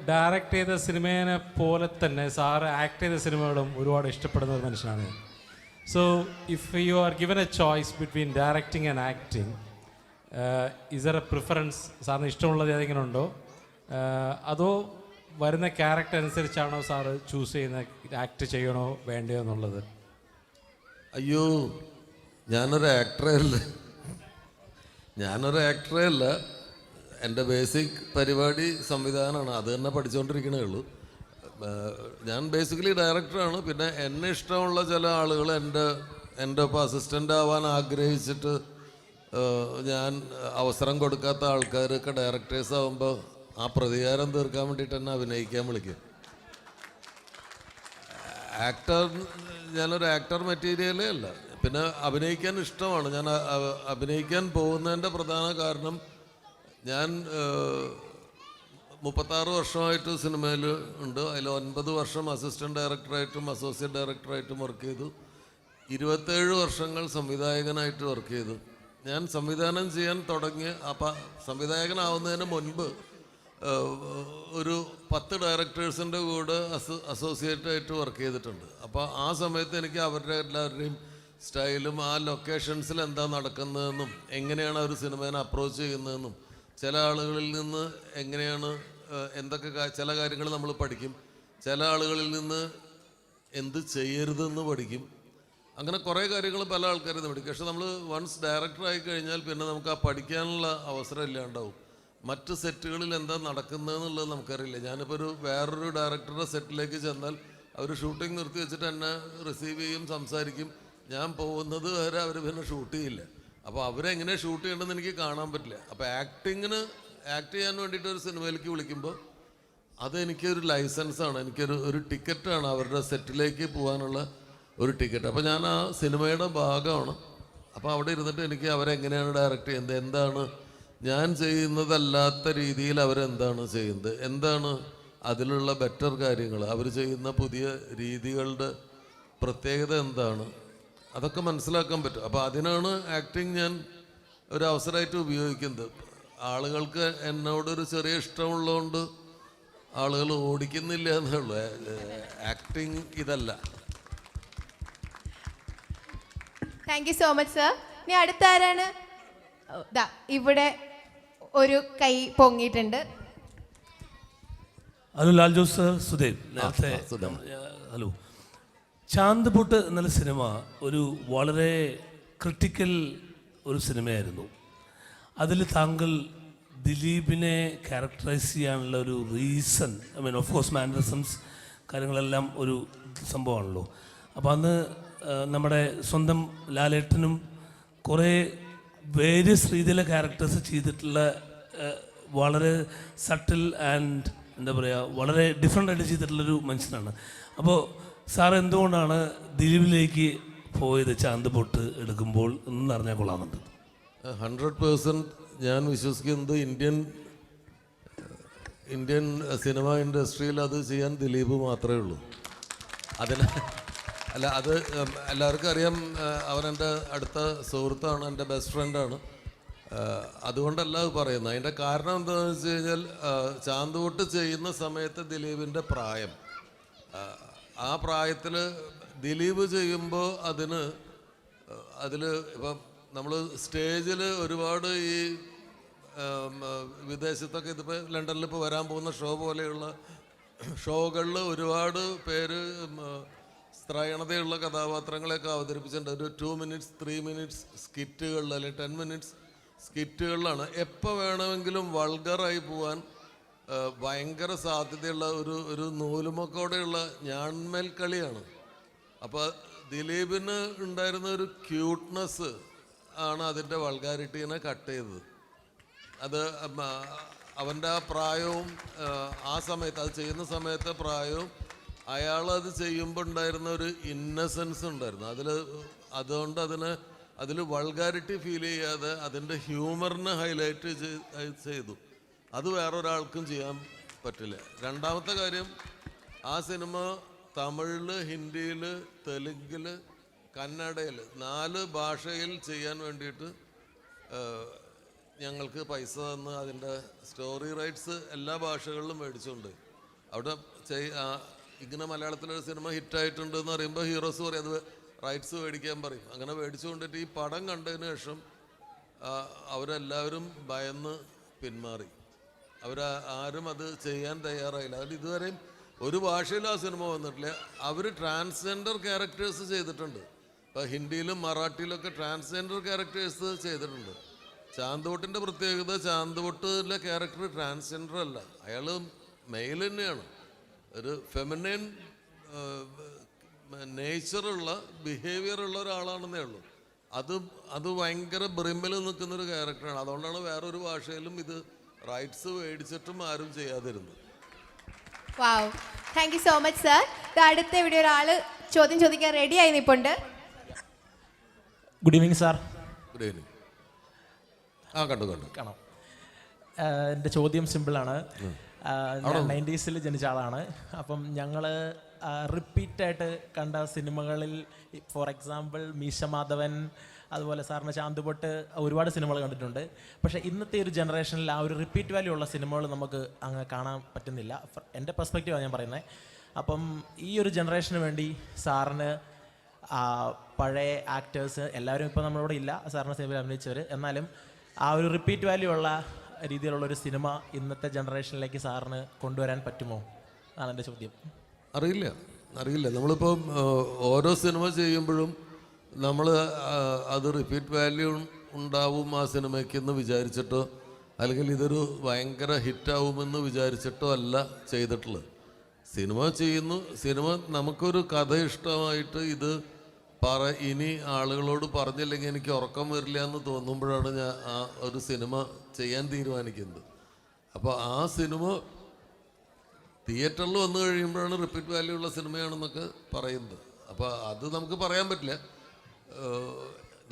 ഡയറക്റ്റ് ചെയ്ത സിനിമയെ പോലെ തന്നെ സാറ് ആക്ട് ചെയ്ത സിനിമകളും ഒരുപാട് ഇഷ്ടപ്പെടുന്ന ഒരു മനുഷ്യനാണ്. So if you are given A choice between directing and acting, is there A preference? സാറിന് ഇഷ്ടമുള്ളത് ഏതെങ്കിലും ഉണ്ടോ? അതോ വരുന്ന ക്യാരക്ടർ അനുസരിച്ചാണോ സാറ് ചൂസ് ചെയ്യുന്ന ആക്ട് ചെയ്യണോ വേണ്ടയോ എന്നുള്ളത്? അയ്യോ, ഞാനൊരു ആക്ടറേ അല്ല. എൻ്റെ ബേസിക് പരിപാടി സംവിധാനമാണ്. അത് തന്നെ പഠിച്ചുകൊണ്ടിരിക്കണേ ഉള്ളൂ. ഞാൻ ബേസിക്കലി ഡയറക്ടറാണ്. പിന്നെ എന്നെ ഇഷ്ടമുള്ള ചില ആളുകൾ എൻ്റെ ഒപ്പം അസിസ്റ്റൻ്റ് ആവാൻ ആഗ്രഹിച്ചിട്ട് ഞാൻ അവസരം കൊടുക്കാത്ത ആൾക്കാരൊക്കെ ഡയറക്ടേഴ്സ് ആകുമ്പോൾ ആ പ്രതികാരം തീർക്കാൻ വേണ്ടിയിട്ട് എന്നെ അഭിനയിക്കാൻ വിളിക്കും. ഞാനൊരു ആക്ടർ മെറ്റീരിയലേ അല്ല. പിന്നെ അഭിനയിക്കാൻ ഇഷ്ടമാണ്. ഞാൻ അഭിനയിക്കാൻ പോകുന്നതിൻ്റെ പ്രധാന കാരണം, ഞാൻ 36 വർഷമായിട്ട് സിനിമയിൽ ഉണ്ട്. അതിൽ 9 വർഷം അസിസ്റ്റൻറ്റ് ഡയറക്ടറായിട്ടും അസോസിയേറ്റ് ഡയറക്ടറായിട്ടും വർക്ക് ചെയ്തു. 27 വർഷങ്ങൾ സംവിധായകനായിട്ട് വർക്ക് ചെയ്തു. ഞാൻ സംവിധാനം ചെയ്യാൻ തുടങ്ങിയ സംവിധായകനാവുന്നതിന് മുൻപ് ഒരു 10 ഡയറക്ടേഴ്സിൻ്റെ കൂടെ അസോസിയേറ്റായിട്ട് വർക്ക് ചെയ്തിട്ടുണ്ട്. അപ്പോൾ ആ സമയത്ത് എനിക്ക് അവരുടെ എല്ലാവരുടെയും സ്റ്റൈലും ആ ലൊക്കേഷൻസിൽ എന്താ നടക്കുന്നതെന്നും എങ്ങനെയാണ് അവർ സിനിമേനെ അപ്രോച്ച് ചെയ്യുന്നതെന്നും ചില ആളുകളിൽ നിന്ന് എങ്ങനെയാണ് എന്തൊക്കെ ചില കാര്യങ്ങൾ നമ്മൾ പഠിക്കും, ചില ആളുകളിൽ നിന്ന് എന്ത് ചെയ്യരുതെന്ന് പഠിക്കും. അങ്ങനെ കുറേ കാര്യങ്ങൾ പല ആൾക്കാരിൽ നിന്ന് പഠിക്കും. പക്ഷെ നമ്മൾ വൺസ് ഡയറക്ടറായി കഴിഞ്ഞാൽ പിന്നെ നമുക്ക് ആ പഠിക്കാനുള്ള അവസരം ഇല്ലാണ്ടാവും. മറ്റ് സെറ്റുകളിൽ എന്താ നടക്കുന്നതെന്നുള്ളത് നമുക്കറിയില്ല. ഞാനിപ്പോൾ വേറൊരു ഡയറക്ടറുടെ സെറ്റിലേക്ക് ചെന്നാൽ അവർ ഷൂട്ടിംഗ് നിർത്തി വെച്ചിട്ട് എന്നെ റിസീവ് ചെയ്യും, സംസാരിക്കും. ഞാൻ പോകുന്നത് വരെ അവർ പിന്നെ ഷൂട്ട് ചെയ്യില്ല. അപ്പോൾ അവരെങ്ങനെ ഷൂട്ട് ചെയ്യണമെന്ന് എനിക്ക് കാണാൻ പറ്റില്ല. അപ്പോൾ ആക്ട് ചെയ്യാൻ വേണ്ടിയിട്ട് ഒരു സിനിമയിലേക്ക് വിളിക്കുമ്പോൾ അതെനിക്കൊരു ലൈസൻസാണ്, എനിക്കൊരു ടിക്കറ്റാണ്, അവരുടെ സെറ്റിലേക്ക് പോകാനുള്ള ഒരു ടിക്കറ്റ്. അപ്പോൾ ഞാൻ ആ സിനിമയുടെ ഭാഗമാണ്. അപ്പോൾ അവിടെ ഇരുന്നിട്ട് എനിക്ക് അവരെങ്ങനെയാണ് ഡയറക്റ്റ് ചെയ്യുന്നത്, എന്താണ് ഞാൻ ചെയ്യുന്നതല്ലാത്ത രീതിയിൽ അവരെന്താണ് ചെയ്യുന്നത്, എന്താണ് അതിലുള്ള ബെറ്റർ കാര്യങ്ങൾ, അവർ ചെയ്യുന്ന പുതിയ രീതികളുടെ പ്രത്യേകത എന്താണ്, അതൊക്കെ മനസ്സിലാക്കാൻ പറ്റും. അപ്പോൾ അതിനാണ് ആക്ടിങ് ഞാൻ ഒരു അവസരമായിട്ട് ഉപയോഗിക്കുന്നത്. ആളുകൾക്ക് എന്നോടൊരു ചെറിയ ഇഷ്ടമുള്ളതുകൊണ്ട് ആളുകൾ ഓടിക്കുന്നില്ല എന്നേ ഉള്ളൂ. ആക്ടിങ് ഇതല്ല. Thank you so much sir. ഇനി അടുത്ത ആരാണ്? ഇവിടെ ഒരു കൈ പൊങ്ങിയിട്ടുണ്ട്. Hello Lal Jose sir, Sudev. നേരത്തെ ഹലോ. ചാന്ദ് പൊട്ട് എന്നുള്ള സിനിമ ഒരു വളരെ ക്രിട്ടിക്കൽ ഒരു സിനിമയായിരുന്നു. അതിൽ താങ്കൾ ദിലീപിനെ ക്യാരക്ടറൈസ് ചെയ്യാനുള്ള ഒരു റീസൺ, ഓഫ് കോഴ്സ് മാനറിസംസ് കാര്യങ്ങളെല്ലാം ഒരു സംഭവമാണല്ലോ. അപ്പോൾ അന്ന് നമ്മുടെ സ്വന്തം ലാലേട്ടനും കുറേ വേരിയസ് രീതിയിലെ ക്യാരക്ടേഴ്സ് ചെയ്തിട്ടുള്ള വളരെ സട്ടിൽ ആൻഡ് എന്താ പറയുക വളരെ ഡിഫറെൻ്റ് ആയിട്ട് ചെയ്തിട്ടുള്ളൊരു മനുഷ്യനാണ്. അപ്പോൾ സാർ എന്തുകൊണ്ടാണ് ദിലീപിലേക്ക് പോയത് ചാന്ത് പൊട്ട് എടുക്കുമ്പോൾ എന്ന് അറിഞ്ഞാൽ കൊള്ളാമെന്നുണ്ട്. 100% ഞാൻ വിശ്വസിക്കുന്നത് ഇന്ത്യൻ സിനിമ ഇൻഡസ്ട്രിയിൽ അത് ചെയ്യാൻ ദിലീപ് മാത്രമേ ഉള്ളൂ. അതിന് അല്ല, അത് എല്ലാവർക്കും അറിയാം. അവൻ എൻ്റെ അടുത്ത സുഹൃത്താണ്, എൻ്റെ ബെസ്റ്റ് ഫ്രണ്ടാണ്. അതുകൊണ്ടല്ല അത് പറയുന്നത്. അതിൻ്റെ കാരണം എന്താണെന്ന് വെച്ച് കഴിഞ്ഞാൽ ചാന്തുപൊട്ട് ചെയ്യുന്ന സമയത്ത് ദിലീപിൻ്റെ പ്രായം, ആ പ്രായത്തിൽ ദിലീപ് ചെയ്യുമ്പോൾ അതിൽ ഇപ്പം നമ്മൾ സ്റ്റേജിൽ ഒരുപാട് ഈ വിദേശത്തൊക്കെ ഇതിപ്പോൾ ലണ്ടനിൽ ഇപ്പോൾ വരാൻ പോകുന്ന ഷോ പോലെയുള്ള ഷോകളിൽ ഒരുപാട് പേര് സ്ത്രൈണതയുള്ള കഥാപാത്രങ്ങളെയൊക്കെ അവതരിപ്പിച്ചിട്ടുണ്ട്. ഒരു 2 minutes 3 minutes സ്കിറ്റുകളിൽ അല്ലെങ്കിൽ 10 minutes സ്കിറ്റുകളിലാണ് എപ്പോൾ വേണമെങ്കിലും വൾഗറായി പോവാൻ ഭയങ്കര സാധ്യതയുള്ള ഒരു നൂലുമൊക്കോടെയുള്ള ഞാൺമേൽ കളിയാണ്. അപ്പോൾ ദിലീപിന് ഉണ്ടായിരുന്ന ഒരു ക്യൂട്ട്നെസ് ആണ് അതിൻ്റെ വൾഗാരിറ്റീനെ കട്ട് ചെയ്തത്. അത് അവൻ്റെ ആ പ്രായവും ആ സമയത്ത് അത് ചെയ്യുന്ന സമയത്തെ പ്രായവും അയാളത് ചെയ്യുമ്പോൾ ഉണ്ടായിരുന്ന ഒരു ഇന്നസെൻസ് ഉണ്ടായിരുന്നു അതുകൊണ്ട് അതിൽ വൾഗാരിറ്റി ഫീൽ ചെയ്യാതെ അതിൻ്റെ ഹ്യൂമറിനെ ഹൈലൈറ്റ് ചെയ്തു. അത് വേറൊരാൾക്കും ചെയ്യാൻ പറ്റില്ല. രണ്ടാമത്തെ കാര്യം, ആ സിനിമ തമിഴിൽ, ഹിന്ദിയിൽ, തെലുങ്കിൽ, കന്നഡയിൽ 4 ഭാഷയിൽ ചെയ്യാൻ വേണ്ടിയിട്ട് ഞങ്ങൾക്ക് പൈസ തന്ന് അതിൻ്റെ സ്റ്റോറി റൈറ്റ്സ് എല്ലാ ഭാഷകളിലും മേടിച്ചുകൊണ്ട് അവിടെ ഇങ്ങനെ മലയാളത്തിലൊരു സിനിമ ഹിറ്റായിട്ടുണ്ട് എന്ന് പറയുമ്പോൾ ഹീറോസ് പറയും അത് റൈറ്റ്സ് മേടിക്കാൻ പറയും. അങ്ങനെ മേടിച്ചു കൊണ്ടിട്ട് ഈ പടം കണ്ടതിന് ശേഷം അവരെല്ലാവരും ഭയന്ന് പിന്മാറി. ആരും അത് ചെയ്യാൻ തയ്യാറായില്ല. അതിൽ ഇതുവരെയും ഒരു ഭാഷയിലും ആ സിനിമ വന്നിട്ടില്ല. അവർ ട്രാൻസ്ജെൻഡർ ക്യാരക്ടേഴ്സ് ചെയ്തിട്ടുണ്ട്. ഇപ്പോൾ ഹിന്ദിയിലും മറാഠിയിലൊക്കെ ട്രാൻസ്ജെൻഡർ ക്യാരക്ടേഴ്സ് ചെയ്തിട്ടുണ്ട്. ചാന്തുപൊട്ടിൻ്റെ പ്രത്യേകത, ചാന്തുപൊട്ടിലെ ക്യാരക്ടർ ട്രാൻസ്ജെൻഡർ അല്ല, അയാൾ മെയിൽ തന്നെയാണ്. ഒരു ഫെമിനൈൻ നേച്ചറുള്ള ബിഹേവിയറുള്ള ഒരാളാണെന്നേ ഉള്ളൂ. അത് ഭയങ്കര ബ്രിമ്മിൽ നിൽക്കുന്നൊരു ക്യാരക്ടറാണ്. അതുകൊണ്ടാണ് വേറൊരു ഭാഷയിലും ഇത് റൈറ്റ്സ് മേടിച്ചിട്ടും ആരും ചെയ്യാതിരുന്നത്. Wow, thank you so much sir. അടുത്ത ഇവിടെ ഒരാൾ ചോദ്യം ചോദിക്കാൻ റെഡി ആയി നിൽപ്പുണ്ട്. Good evening sir. Good evening. കാണാം. എൻ്റെ ചോദ്യം സിമ്പിളാണ്. ഞാൻ 90s ജനിച്ച ആളാണ്. അപ്പം ഞങ്ങൾ റിപ്പീറ്റായിട്ട് കണ്ട സിനിമകളിൽ ഫോർ എക്സാമ്പിൾ മീശ മാധവൻ, അതുപോലെ സാറിന് ചാന്തുപൊട്ട്, ഒരുപാട് സിനിമകൾ കണ്ടിട്ടുണ്ട്. പക്ഷേ ഇന്നത്തെ ഒരു ജനറേഷനിൽ ആ ഒരു റിപ്പീറ്റ് വാല്യൂ ഉള്ള സിനിമകൾ നമുക്ക് അങ്ങ് കാണാൻ പറ്റുന്നില്ല. എൻ്റെ പെർസ്പെക്റ്റീവാണ് ഞാൻ പറയുന്നത്. അപ്പം ഈ ഒരു ജനറേഷന് വേണ്ടി സാറിന് പഴയ ആക്ടേഴ്സ് എല്ലാവരും ഇപ്പോൾ നമ്മളിവിടെ ഇല്ല, സാറിന് സിനിമയിൽ അഭിനയിച്ചവർ, എന്നാലും ആ ഒരു റിപ്പീറ്റ് വാല്യൂ ഉള്ള രീതിയിലുള്ളൊരു സിനിമ ഇന്നത്തെ ജനറേഷനിലേക്ക് സാറിന് കൊണ്ടുവരാൻ പറ്റുമോ എന്നാണ് എൻ്റെ ചോദ്യം. അറിയില്ല. നമ്മളിപ്പോൾ ഓരോ സിനിമ ചെയ്യുമ്പോഴും നമ്മൾ അത് റിപ്പീറ്റ് വാല്യൂ ഉണ്ടാവും ആ സിനിമയ്ക്ക് എന്ന് വിചാരിച്ചിട്ടോ അല്ലെങ്കിൽ ഇതൊരു ഭയങ്കര ഹിറ്റാവുമെന്ന് വിചാരിച്ചിട്ടോ അല്ല ചെയ്തിട്ടുള്ളത്. സിനിമ ചെയ്യുന്നു, സിനിമ നമുക്കൊരു കഥ ഇഷ്ടമായിട്ട് ഇത് ഇനി ആളുകളോട് പറഞ്ഞില്ലെങ്കിൽ എനിക്ക് ഉറക്കം വരില്ല എന്ന് തോന്നുമ്പോഴാണ് ഞാൻ ആ ഒരു സിനിമ ചെയ്യാൻ തീരുമാനിക്കുന്നത്. അപ്പോൾ ആ സിനിമ തിയേറ്ററിൽ വന്നു കഴിയുമ്പോഴാണ് റിപ്പീറ്റ് വാല്യൂ ഉള്ള സിനിമയാണെന്നൊക്കെ പറയുന്നത്. അപ്പോൾ അത് നമുക്ക് പറയാൻ പറ്റില്ല.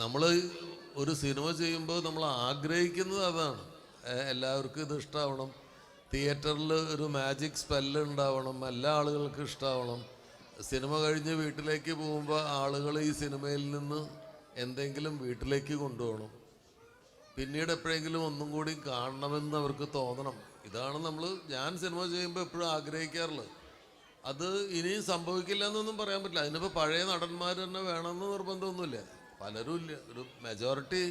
നമ്മൾ ഒരു സിനിമ ചെയ്യുമ്പോൾ നമ്മൾ ആഗ്രഹിക്കുന്നത് അതാണ്, എല്ലാവർക്കും ഇത് ഇഷ്ടമാവണം, തിയേറ്ററിൽ ഒരു മാജിക് സ്പെല്ല് ഉണ്ടാവണം, എല്ലാ ആളുകൾക്കും ഇഷ്ടമാവണം. സിനിമ കഴിഞ്ഞ് വീട്ടിലേക്ക് പോകുമ്പോൾ ആളുകൾ ഈ സിനിമയിൽ നിന്ന് എന്തെങ്കിലും വീട്ടിലേക്ക് കൊണ്ടുപോകണം, പിന്നീട് എപ്പോഴെങ്കിലും ഒന്നും കൂടി കാണണമെന്ന് അവർക്ക് തോന്നണം. ഇതാണ് ഞാൻ സിനിമ ചെയ്യുമ്പോൾ എപ്പോഴും ആഗ്രഹിക്കാറുള്ളത്. അത് ഇനിയും സംഭവിക്കില്ല എന്നൊന്നും പറയാൻ പറ്റില്ല. അതിനിപ്പോൾ പഴയ നടന്മാർ തന്നെ വേണമെന്ന് നിർബന്ധമൊന്നുമില്ല, പലരും ഇല്ല, ഒരു മെജോറിറ്റി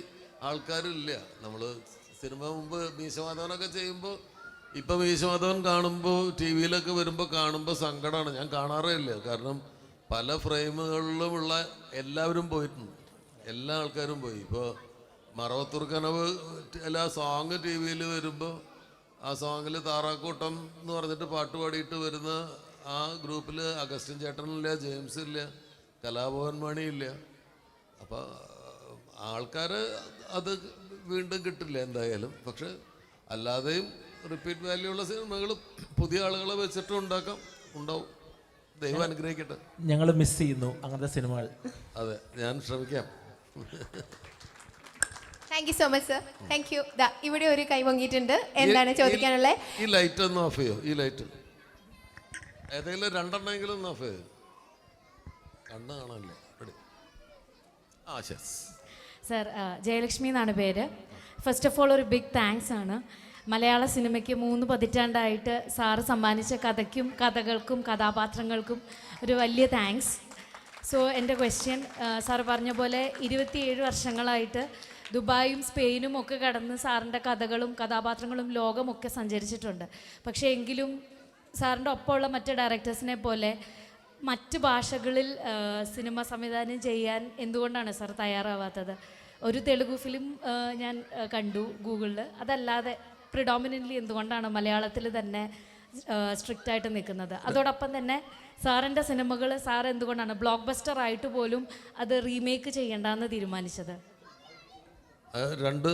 ആൾക്കാരില്ല. നമ്മൾ സിനിമ മുമ്പ് മീശമാധവനൊക്കെ ചെയ്യുമ്പോൾ ഇപ്പം മീശമാധവൻ കാണുമ്പോൾ ടി വിയിലൊക്കെ വരുമ്പോൾ കാണുമ്പോൾ സങ്കടമാണ്. ഞാൻ കാണാറേ ഇല്ല, കാരണം പല ഫ്രെയിമുകളിലുമുള്ള എല്ലാവരും പോയിട്ടുണ്ട്, എല്ലാ ആൾക്കാരും പോയി. ഇപ്പോൾ മറവത്തൂർ കനവ് എല്ലാ സോങ് ടി വിയിൽ വരുമ്പോൾ ആ സോങ്ങിൽ താറാക്കൂട്ടം എന്ന് പറഞ്ഞിട്ട് പാട്ട് പാടിയിട്ട് വരുന്ന ആ ഗ്രൂപ്പിൽ അഗസ്റ്റിൻ ചേട്ടനില്ല, ജെയിംസ് ഇല്ല, കലാഭവൻ മണി ഇല്ല. അപ്പോൾ ആൾക്കാർ അത് വീണ്ടും കിട്ടില്ല എന്തായാലും. പക്ഷെ അല്ലാതെയും റിപ്പീറ്റ് വാല്യൂ ഉള്ള സിനിമകൾ പുതിയ ആളുകളെ വെച്ചിട്ട് ഉണ്ടാവും. ദൈവം അനുഗ്രഹിക്കട്ടെ. ഞങ്ങൾ മിസ് ചെയ്യുന്നു അങ്ങനത്തെ സിനിമകൾ. അതെ, ഞാൻ ശ്രമിക്കാം. Thank you so much sir. Thank you. ഇവിടെ ഒരു കൈ പൊങ്ങിയിട്ടുണ്ട്. എന്താണ് ചോദിക്കാനുള്ളത്? ഈ ലൈറ്റ് ഒന്ന് ഓഫ് ചെയ്യോ? ഈ ലൈറ്റ് ഏതെങ്കിലും രണ്ടെണ്ണമെങ്കിലും ഒന്ന് ഓഫ് ചെയ്യോ? കണ്ണ് കാണാനല്ലേ? ശരി സർ, ജയലക്ഷ്മി എന്നാണ് പേര്. ഫസ്റ്റ് ഓഫ് ഓൾ ഒരു ബിഗ് താങ്ക്സ് ആണ്. മലയാള സിനിമയ്ക്ക് 3 പതിറ്റാണ്ടായിട്ട് സാറ് സമ്മാനിച്ച കഥയ്ക്കും കഥകൾക്കും കഥാപാത്രങ്ങൾക്കും ഒരു വലിയ താങ്ക്സ്. സോ എൻ്റെ ക്വസ്റ്റ്യൻ, സാർ പറഞ്ഞ പോലെ 27 വർഷങ്ങളായിട്ട് ദുബായും സ്പെയിനും ഒക്കെ കടന്ന് സാറിൻ്റെ കഥകളും കഥാപാത്രങ്ങളും ലോകമൊക്കെ സഞ്ചരിച്ചിട്ടുണ്ട്. പക്ഷേ എങ്കിലും സാറിൻ്റെ ഒപ്പമുള്ള മറ്റ് ഡയറക്ടേഴ്സിനെ പോലെ മറ്റ് ഭാഷകളിൽ സിനിമ സംവിധാനം ചെയ്യാൻ എന്തുകൊണ്ടാണ് സാർ തയ്യാറാവാത്തത്? ഒരു തെലുഗു ഫിലിം ഞാൻ കണ്ടു ഗൂഗിളിൽ. അതല്ലാതെ പ്രിഡോമിനൻ്റ്ലി എന്തുകൊണ്ടാണ് മലയാളത്തിൽ തന്നെ സ്ട്രിക്റ്റ് ആയിട്ട് നിൽക്കുന്നത്? അതോടൊപ്പം തന്നെ സാറിൻ്റെ സിനിമകൾ സാർ എന്തുകൊണ്ടാണ് ബ്ലോക്ക് ബസ്റ്റർ ആയിട്ട് പോലും അത് റീമേക്ക് ചെയ്യേണ്ടെന്ന് തീരുമാനിച്ചത്? രണ്ട്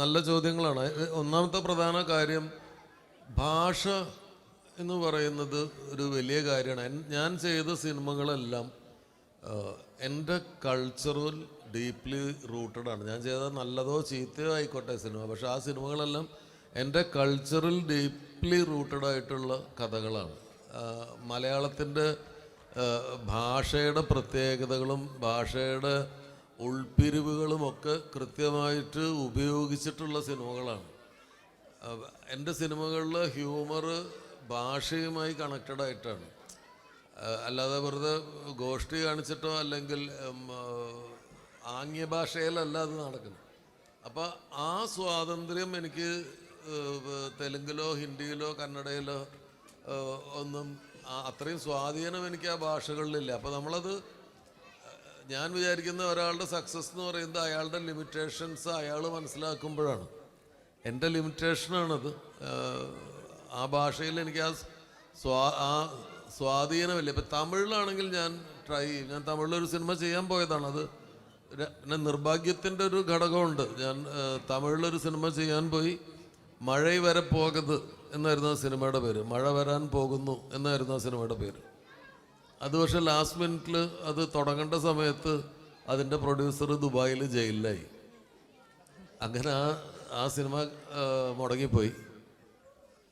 നല്ല ചോദ്യങ്ങളാണ്. ഒന്നാമത്തെ പ്രധാന കാര്യം, ഭാഷ എന്ന് പറയുന്നത് ഒരു വലിയ കാര്യമാണ്. ഞാൻ ചെയ്ത സിനിമകളെല്ലാം എൻ്റെ കൾച്ചറൽ ഡീപ്ലി റൂട്ടഡാണ്. ഞാൻ ചെയ്ത നല്ലതോ ചീത്തയോ ആയിക്കോട്ടെ സിനിമ, പക്ഷെ ആ സിനിമകളെല്ലാം എൻ്റെ കൾച്ചറൽ ഡീപ്ലി റൂട്ടഡായിട്ടുള്ള കഥകളാണ്. മലയാളത്തിൻ്റെ ഭാഷയുടെ പ്രത്യേകതകളും ഭാഷയുടെ ഉൾപ്പിരിവുകളുമൊക്കെ കൃത്യമായിട്ട് ഉപയോഗിച്ചിട്ടുള്ള സിനിമകളാണ്. എൻ്റെ സിനിമകളിൽ ഹ്യൂമർ ഭാഷയുമായി കണക്റ്റഡ് ആയിട്ടാണ്, അല്ലാതെ വെറുതെ ഗോഷ്ഠി കാണിച്ചിട്ടോ അല്ലെങ്കിൽ ആംഗ്യ ഭാഷയിലല്ല അത് നടക്കുന്നത്. അപ്പോൾ ആ സ്വാതന്ത്ര്യം എനിക്ക് തെലുങ്കിലോ ഹിന്ദിയിലോ കന്നഡയിലോ ഒന്നും അത്രയും സ്വാധീനം എനിക്ക് ആ ഭാഷകളിലില്ല. അപ്പോൾ നമ്മളത്, ഞാൻ വിചാരിക്കുന്ന ഒരാളുടെ സക്സസ് എന്ന് പറയുന്നത് അയാളുടെ ലിമിറ്റേഷൻസ് അയാൾ മനസ്സിലാക്കുമ്പോഴാണ്. എൻ്റെ ലിമിറ്റേഷനാണത്. ആ ഭാഷയിൽ എനിക്ക് ആ സ്വാധീനമില്ല. ഇപ്പം തമിഴിലാണെങ്കിൽ ഞാൻ ട്രൈ ചെയ്യും. ഞാൻ തമിഴിലൊരു സിനിമ ചെയ്യാൻ പോയതാണ്. അത് പിന്നെ നിർഭാഗ്യത്തിൻ്റെ ഒരു ഘടകമുണ്ട്. ഞാൻ തമിഴിലൊരു സിനിമ ചെയ്യാൻ പോയി. മഴ വരെ പോകത് എന്നായിരുന്നു ആ സിനിമയുടെ പേര്. മഴ വരാൻ പോകുന്നു എന്നായിരുന്നു ആ സിനിമയുടെ പേര്. അത് പക്ഷേ ലാസ്റ്റ് മിനിറ്റിൽ അത് തുടങ്ങേണ്ട സമയത്ത് അതിൻ്റെ പ്രൊഡ്യൂസർ ദുബായിൽ ജയിലിലായി. അങ്ങനെ ആ സിനിമ മുടങ്ങിപ്പോയി.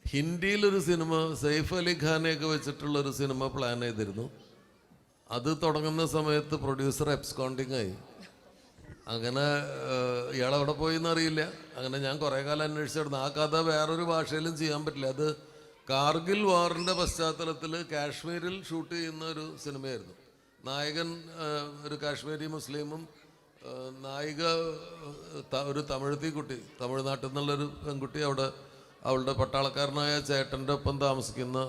ഹിന്ദിയിലൊരു സിനിമ സെയ്ഫ് അലി ഖാനെയൊക്കെ വെച്ചിട്ടുള്ളൊരു സിനിമ പ്ലാൻ ചെയ്തിരുന്നു. അത് തുടങ്ങുന്ന സമയത്ത് പ്രൊഡ്യൂസർ എബ്സ്കോണ്ടിങ് ആയി. അങ്ങനെ ഇയാളെവിടെ പോയി എന്നറിയില്ല. അങ്ങനെ ഞാൻ കുറേ കാലം അന്വേഷിച്ചിരുന്നു. ആ കഥ വേറൊരു ഭാഷയിലും ചെയ്യാൻ പറ്റില്ല. അത് കാർഗിൽ വാറിൻ്റെ പശ്ചാത്തലത്തിൽ കാശ്മീരിൽ ഷൂട്ട് ചെയ്യുന്ന ഒരു സിനിമയായിരുന്നു. നായകൻ ഒരു കാശ്മീരി മുസ്ലിമും നായിക ഒരു തമിഴത്തി കുട്ടി, തമിഴ്നാട്ടിൽ നിന്നുള്ളൊരു പെൺകുട്ടി, അവളുടെ പട്ടാളക്കാരനായ ചേട്ടൻ്റെ ഒപ്പം താമസിക്കുന്ന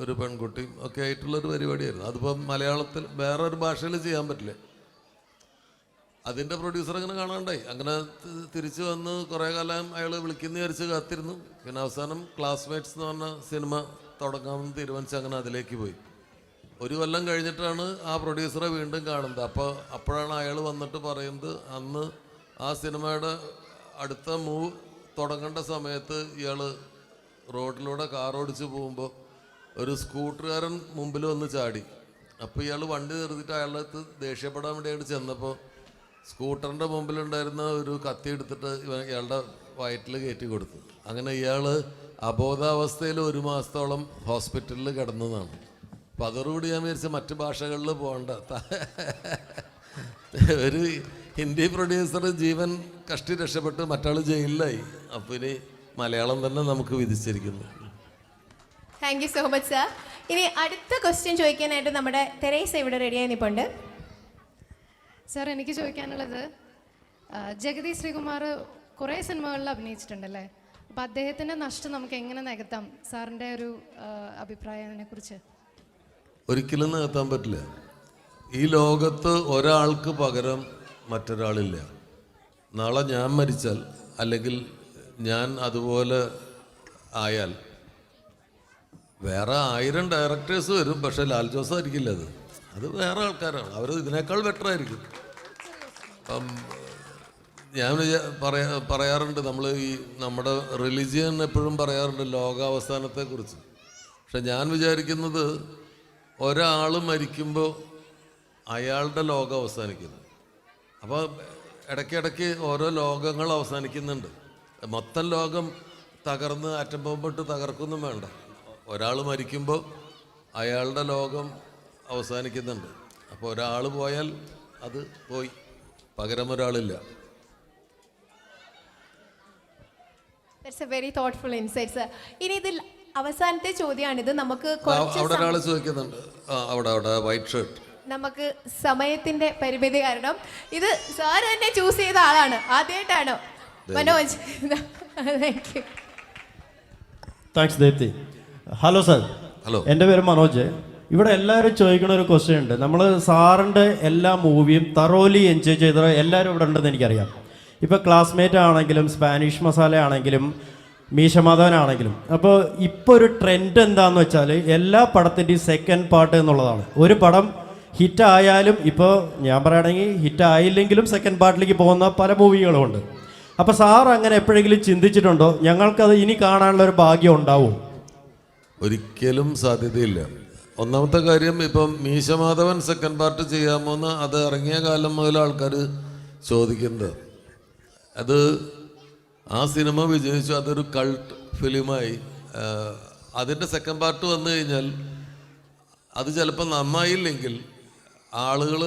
ഒരു പെൺകുട്ടിയും ഒക്കെ ആയിട്ടുള്ളൊരു പരിപാടിയായിരുന്നു. അതിപ്പം മലയാളത്തിൽ വേറൊരു ഭാഷയിൽ ചെയ്യാൻ പറ്റില്ല. അതിൻ്റെ പ്രൊഡ്യൂസർ അങ്ങനെ കാണാണ്ടായി. അങ്ങനെ തിരിച്ചു വന്ന് കുറേ കാലം അയാൾ വിളിക്കുന്ന വിചാരിച്ച് കാത്തിരുന്നു. പിന്നെ അവസാനം ക്ലാസ്മേറ്റ്സ് എന്ന് പറഞ്ഞ സിനിമ തുടങ്ങാമെന്ന് തീരുമാനിച്ച് അങ്ങനെ അതിലേക്ക് പോയി. 1 കൊല്ലം കഴിഞ്ഞിട്ടാണ് ആ പ്രൊഡ്യൂസറെ വീണ്ടും കാണുന്നത്. അപ്പോഴാണ് അയാൾ വന്നിട്ട് പറയുന്നത്, അന്ന് ആ സിനിമയുടെ അടുത്ത മൂവ് തുടങ്ങേണ്ട സമയത്ത് ഇയാൾ റോഡിലൂടെ കാർ ഓടിച്ച് പോകുമ്പോൾ ഒരു സ്കൂട്ടറുകാരൻ മുമ്പിൽ വന്ന് ചാടി. അപ്പോൾ ഇയാൾ വണ്ടി നിർത്തിയിട്ട് അയാളുടെ അടുത്ത് ദേഷ്യപ്പെടാൻ വേണ്ടിയായിട്ട് ചെന്നപ്പോൾ സ്കൂട്ടറിൻ്റെ മുമ്പിലുണ്ടായിരുന്ന ഒരു കത്തി എടുത്തിട്ട് ഇയാളുടെ വയറ്റിൽ കയറ്റി കൊടുത്തു. അങ്ങനെ ഇയാൾ അബോധാവസ്ഥയിൽ 1 മാസത്തോളം ഹോസ്പിറ്റലിൽ കിടന്നതാണ്. അപ്പം അതോടുകൂടി ഞാൻ വിചാരിച്ച മറ്റു ഭാഷകളിൽ പോകണ്ട. ഒരു ഹിന്ദി പ്രൊഡ്യൂസർ ജീവൻ കഷ്ടി രക്ഷപ്പെട്ട് മറ്റാൾ ജയിലിലായി. അപ്പോൾ ഇനി മലയാളം തന്നെ നമുക്ക് വിധിച്ചിരിക്കുന്നു. Thank you so much sir. ഇനി അടുത്ത ക്വസ്റ്റ്യൻ ചോദിക്കാനായിട്ട് നമ്മുടെ തെരേസ ഇവിടെ റെഡിയായി നിൽപ്പുണ്ട്. സാർ, എനിക്ക് ചോദിക്കാനുള്ളത്, ജഗതി ശ്രീകുമാർ കുറേ സിനിമകളിൽ അഭിനയിച്ചിട്ടുണ്ടല്ലേ? അപ്പോൾ അദ്ദേഹത്തിൻ്റെ നഷ്ടം നമുക്ക് എങ്ങനെ നികത്താം? സാറിൻ്റെ ഒരു അഭിപ്രായം അതിനെക്കുറിച്ച്. ഒരിക്കലും നികത്താൻ പറ്റില്ല. ഈ ലോകത്ത് ഒരാൾക്ക് പകരം മറ്റൊരാളില്ല. നാളെ ഞാൻ മരിച്ചാൽ അല്ലെങ്കിൽ ഞാൻ അതുപോലെ ആയാൽ വേറെ 1000 ഡയറക്ടേഴ്സ് വരും. പക്ഷേ ലാൽ ജോസ് ആയിരിക്കില്ല. അത് വേറെ ആൾക്കാരാണ്. അവർ ഇതിനേക്കാൾ ബെറ്റർ ആയിരിക്കും. അപ്പം ഞാൻ പറയാറുണ്ട്, നമ്മൾ ഈ നമ്മുടെ റിലിജിയൻ എപ്പോഴും പറയാറുണ്ട് ലോകാവസാനത്തെക്കുറിച്ച്. പക്ഷെ ഞാൻ വിചാരിക്കുന്നത് ഒരാൾ മരിക്കുമ്പോൾ അയാളുടെ ലോകം അവസാനിക്കുന്നു. അപ്പോൾ ഇടയ്ക്കിടയ്ക്ക് ഓരോ ലോകങ്ങൾ അവസാനിക്കുന്നുണ്ട്. മൊത്തം ലോകം തകർന്ന് ആറ്റം ബോംബിട്ട് തകർക്കൊന്നും വേണ്ട. ഒരാൾ മരിക്കുമ്പോൾ അയാളുടെ ലോകം അവസാനിക്കുന്നുണ്ട്. അപ്പോൾ ഒരാൾ പോയാൽ അത് പോയി, പകരം ഒരാളില്ല. That's a very thoughtful insight sir. ഇനി ഇതിൽ അവസാനത്തെ ചോദ്യമാണിത്. നമുക്ക് അവിടെ ഒരാൾ ചോദിക്കുന്നുണ്ട്, അവിടെ വൈറ്റ് ഷർട്ട്. നമുക്ക് സമയത്തിന്റെ പരിമിതി കാരണം ഇത് സാർ തന്നെ ചൂസ് ചെയ്ത ആളാണ്, ആദ്യമായിട്ടാണ്. Manoj. Thanks Deepthi. Hello sir. Hello. എൻ്റെ പേര് മനോജ്. ഇവിടെ എല്ലാവരും ചോദിക്കുന്ന ഒരു ക്വസ്റ്റ്യൻ ഉണ്ട്. നമ്മൾ സാറിൻ്റെ എല്ലാ മൂവിയും തറോലി എൻജോയ് ചെയ്ത എല്ലാവരും ഇവിടെ ഉണ്ടെന്ന് എനിക്കറിയാം. ഇപ്പോൾ ക്ലാസ്മേറ്റ് ആണെങ്കിലും സ്പാനിഷ് മസാല ആണെങ്കിലും മീശമാധവനാണെങ്കിലും. അപ്പോൾ ഇപ്പോൾ ഒരു ട്രെൻഡ് എന്താണെന്ന് വെച്ചാൽ എല്ലാ പടത്തിൻ്റെയും സെക്കൻഡ് പാർട്ട് എന്നുള്ളതാണ്. ഒരു പടം ഹിറ്റായാലും, ഇപ്പോൾ ഞാൻ പറയുകയാണെങ്കിൽ ഹിറ്റായില്ലെങ്കിലും സെക്കൻഡ് പാർട്ടിലേക്ക് പോകുന്ന പല മൂവികളുമുണ്ട്. അപ്പോൾ സാർ അങ്ങനെ എപ്പോഴെങ്കിലും ചിന്തിച്ചിട്ടുണ്ടോ? ഞങ്ങൾക്കത് ഇനി കാണാനുള്ള ഒരു ഭാഗ്യം ഉണ്ടാവും? ഒരിക്കലും സാധ്യതയില്ല. ഒന്നാമത്തെ കാര്യം, ഇപ്പം മീശമാധവൻ സെക്കൻഡ് പാർട്ട് ചെയ്യാമോന്ന് അത് ഇറങ്ങിയ കാലം മുതൽ ആൾക്കാർ ചോദിക്കുന്നത്. അത് ആ സിനിമ വിജയിച്ചു, അതൊരു കൾട്ട് ഫിലിമായി. അതിൻ്റെ സെക്കൻഡ് പാർട്ട് വന്നു കഴിഞ്ഞാൽ അത് ചിലപ്പോൾ നന്നായില്ലെങ്കിൽ ആളുകൾ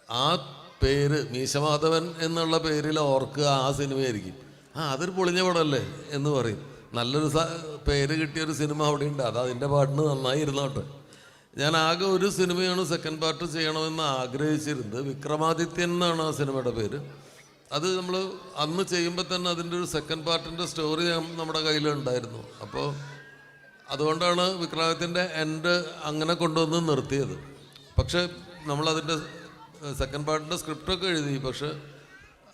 ആ പേര് മീശമാധവൻ എന്നുള്ള പേരിൽ ഓർക്കുക ആ സിനിമയായിരിക്കും. അതൊരു പൊളിഞ്ഞ പടമല്ലേ എന്ന് പറയും. നല്ലൊരു പേര് കിട്ടിയൊരു സിനിമ അവിടെ ഉണ്ട്, അത് അതിൻ്റെ പാട്ടിന് നന്നായി ഇരുന്നോട്ടെ. ഞാൻ ആകെ ഒരു സിനിമയാണ് സെക്കൻഡ് പാർട്ട് ചെയ്യണമെന്ന് ആഗ്രഹിച്ചിരുന്നത്. വിക്രമാദിത്യൻ എന്നാണ് ആ സിനിമയുടെ പേര്. അത് നമ്മൾ അന്ന് ചെയ്യുമ്പോൾ തന്നെ അതിൻ്റെ ഒരു സെക്കൻഡ് പാർട്ടിൻ്റെ സ്റ്റോറി നമ്മുടെ കയ്യിലുണ്ടായിരുന്നു. അപ്പോൾ അതുകൊണ്ടാണ് വിക്രമാദിത്യൻ്റെ എൻഡ് അങ്ങനെ കൊണ്ടുവന്ന് നിർത്തിയത്. പക്ഷേ നമ്മളതിൻ്റെ സെക്കൻഡ് പാർട്ടിൻ്റെ സ്ക്രിപ്റ്റൊക്കെ എഴുതി. പക്ഷെ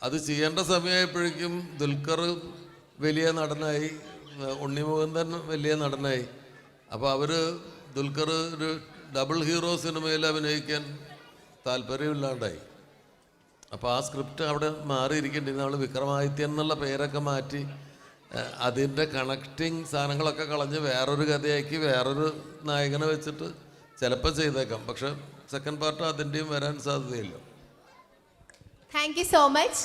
അത് ചെയ്യേണ്ട സമയമായപ്പോഴേക്കും ദുൽഖർ വലിയ നടനായി, ഉണ്ണി മുകുന്ദൻ വലിയ നടനായി. അപ്പോൾ അവർ ദുൽഖർ ഒരു ഡബിൾ ഹീറോ സിനിമയിൽ അഭിനയിക്കാൻ താല്പര്യമില്ലാണ്ടായി. അപ്പോൾ ആ സ്ക്രിപ്റ്റ് അവിടെ മാറിയിരിക്കേണ്ടി നമ്മൾ വിക്രമാദിത്യൻ എന്നുള്ള പേരൊക്കെ മാറ്റി അതിൻ്റെ കണക്റ്റിംഗ് സാധനങ്ങളൊക്കെ കളഞ്ഞ് വേറൊരു കഥയാക്കി വേറൊരു നായകനെ വെച്ചിട്ട് ചിലപ്പോൾ ചെയ്തേക്കാം. പക്ഷെ സെക്കൻഡ് പാർട്ട് അതിൻ്റെയും വരാൻ സാധ്യതയില്ല. Thank you so much.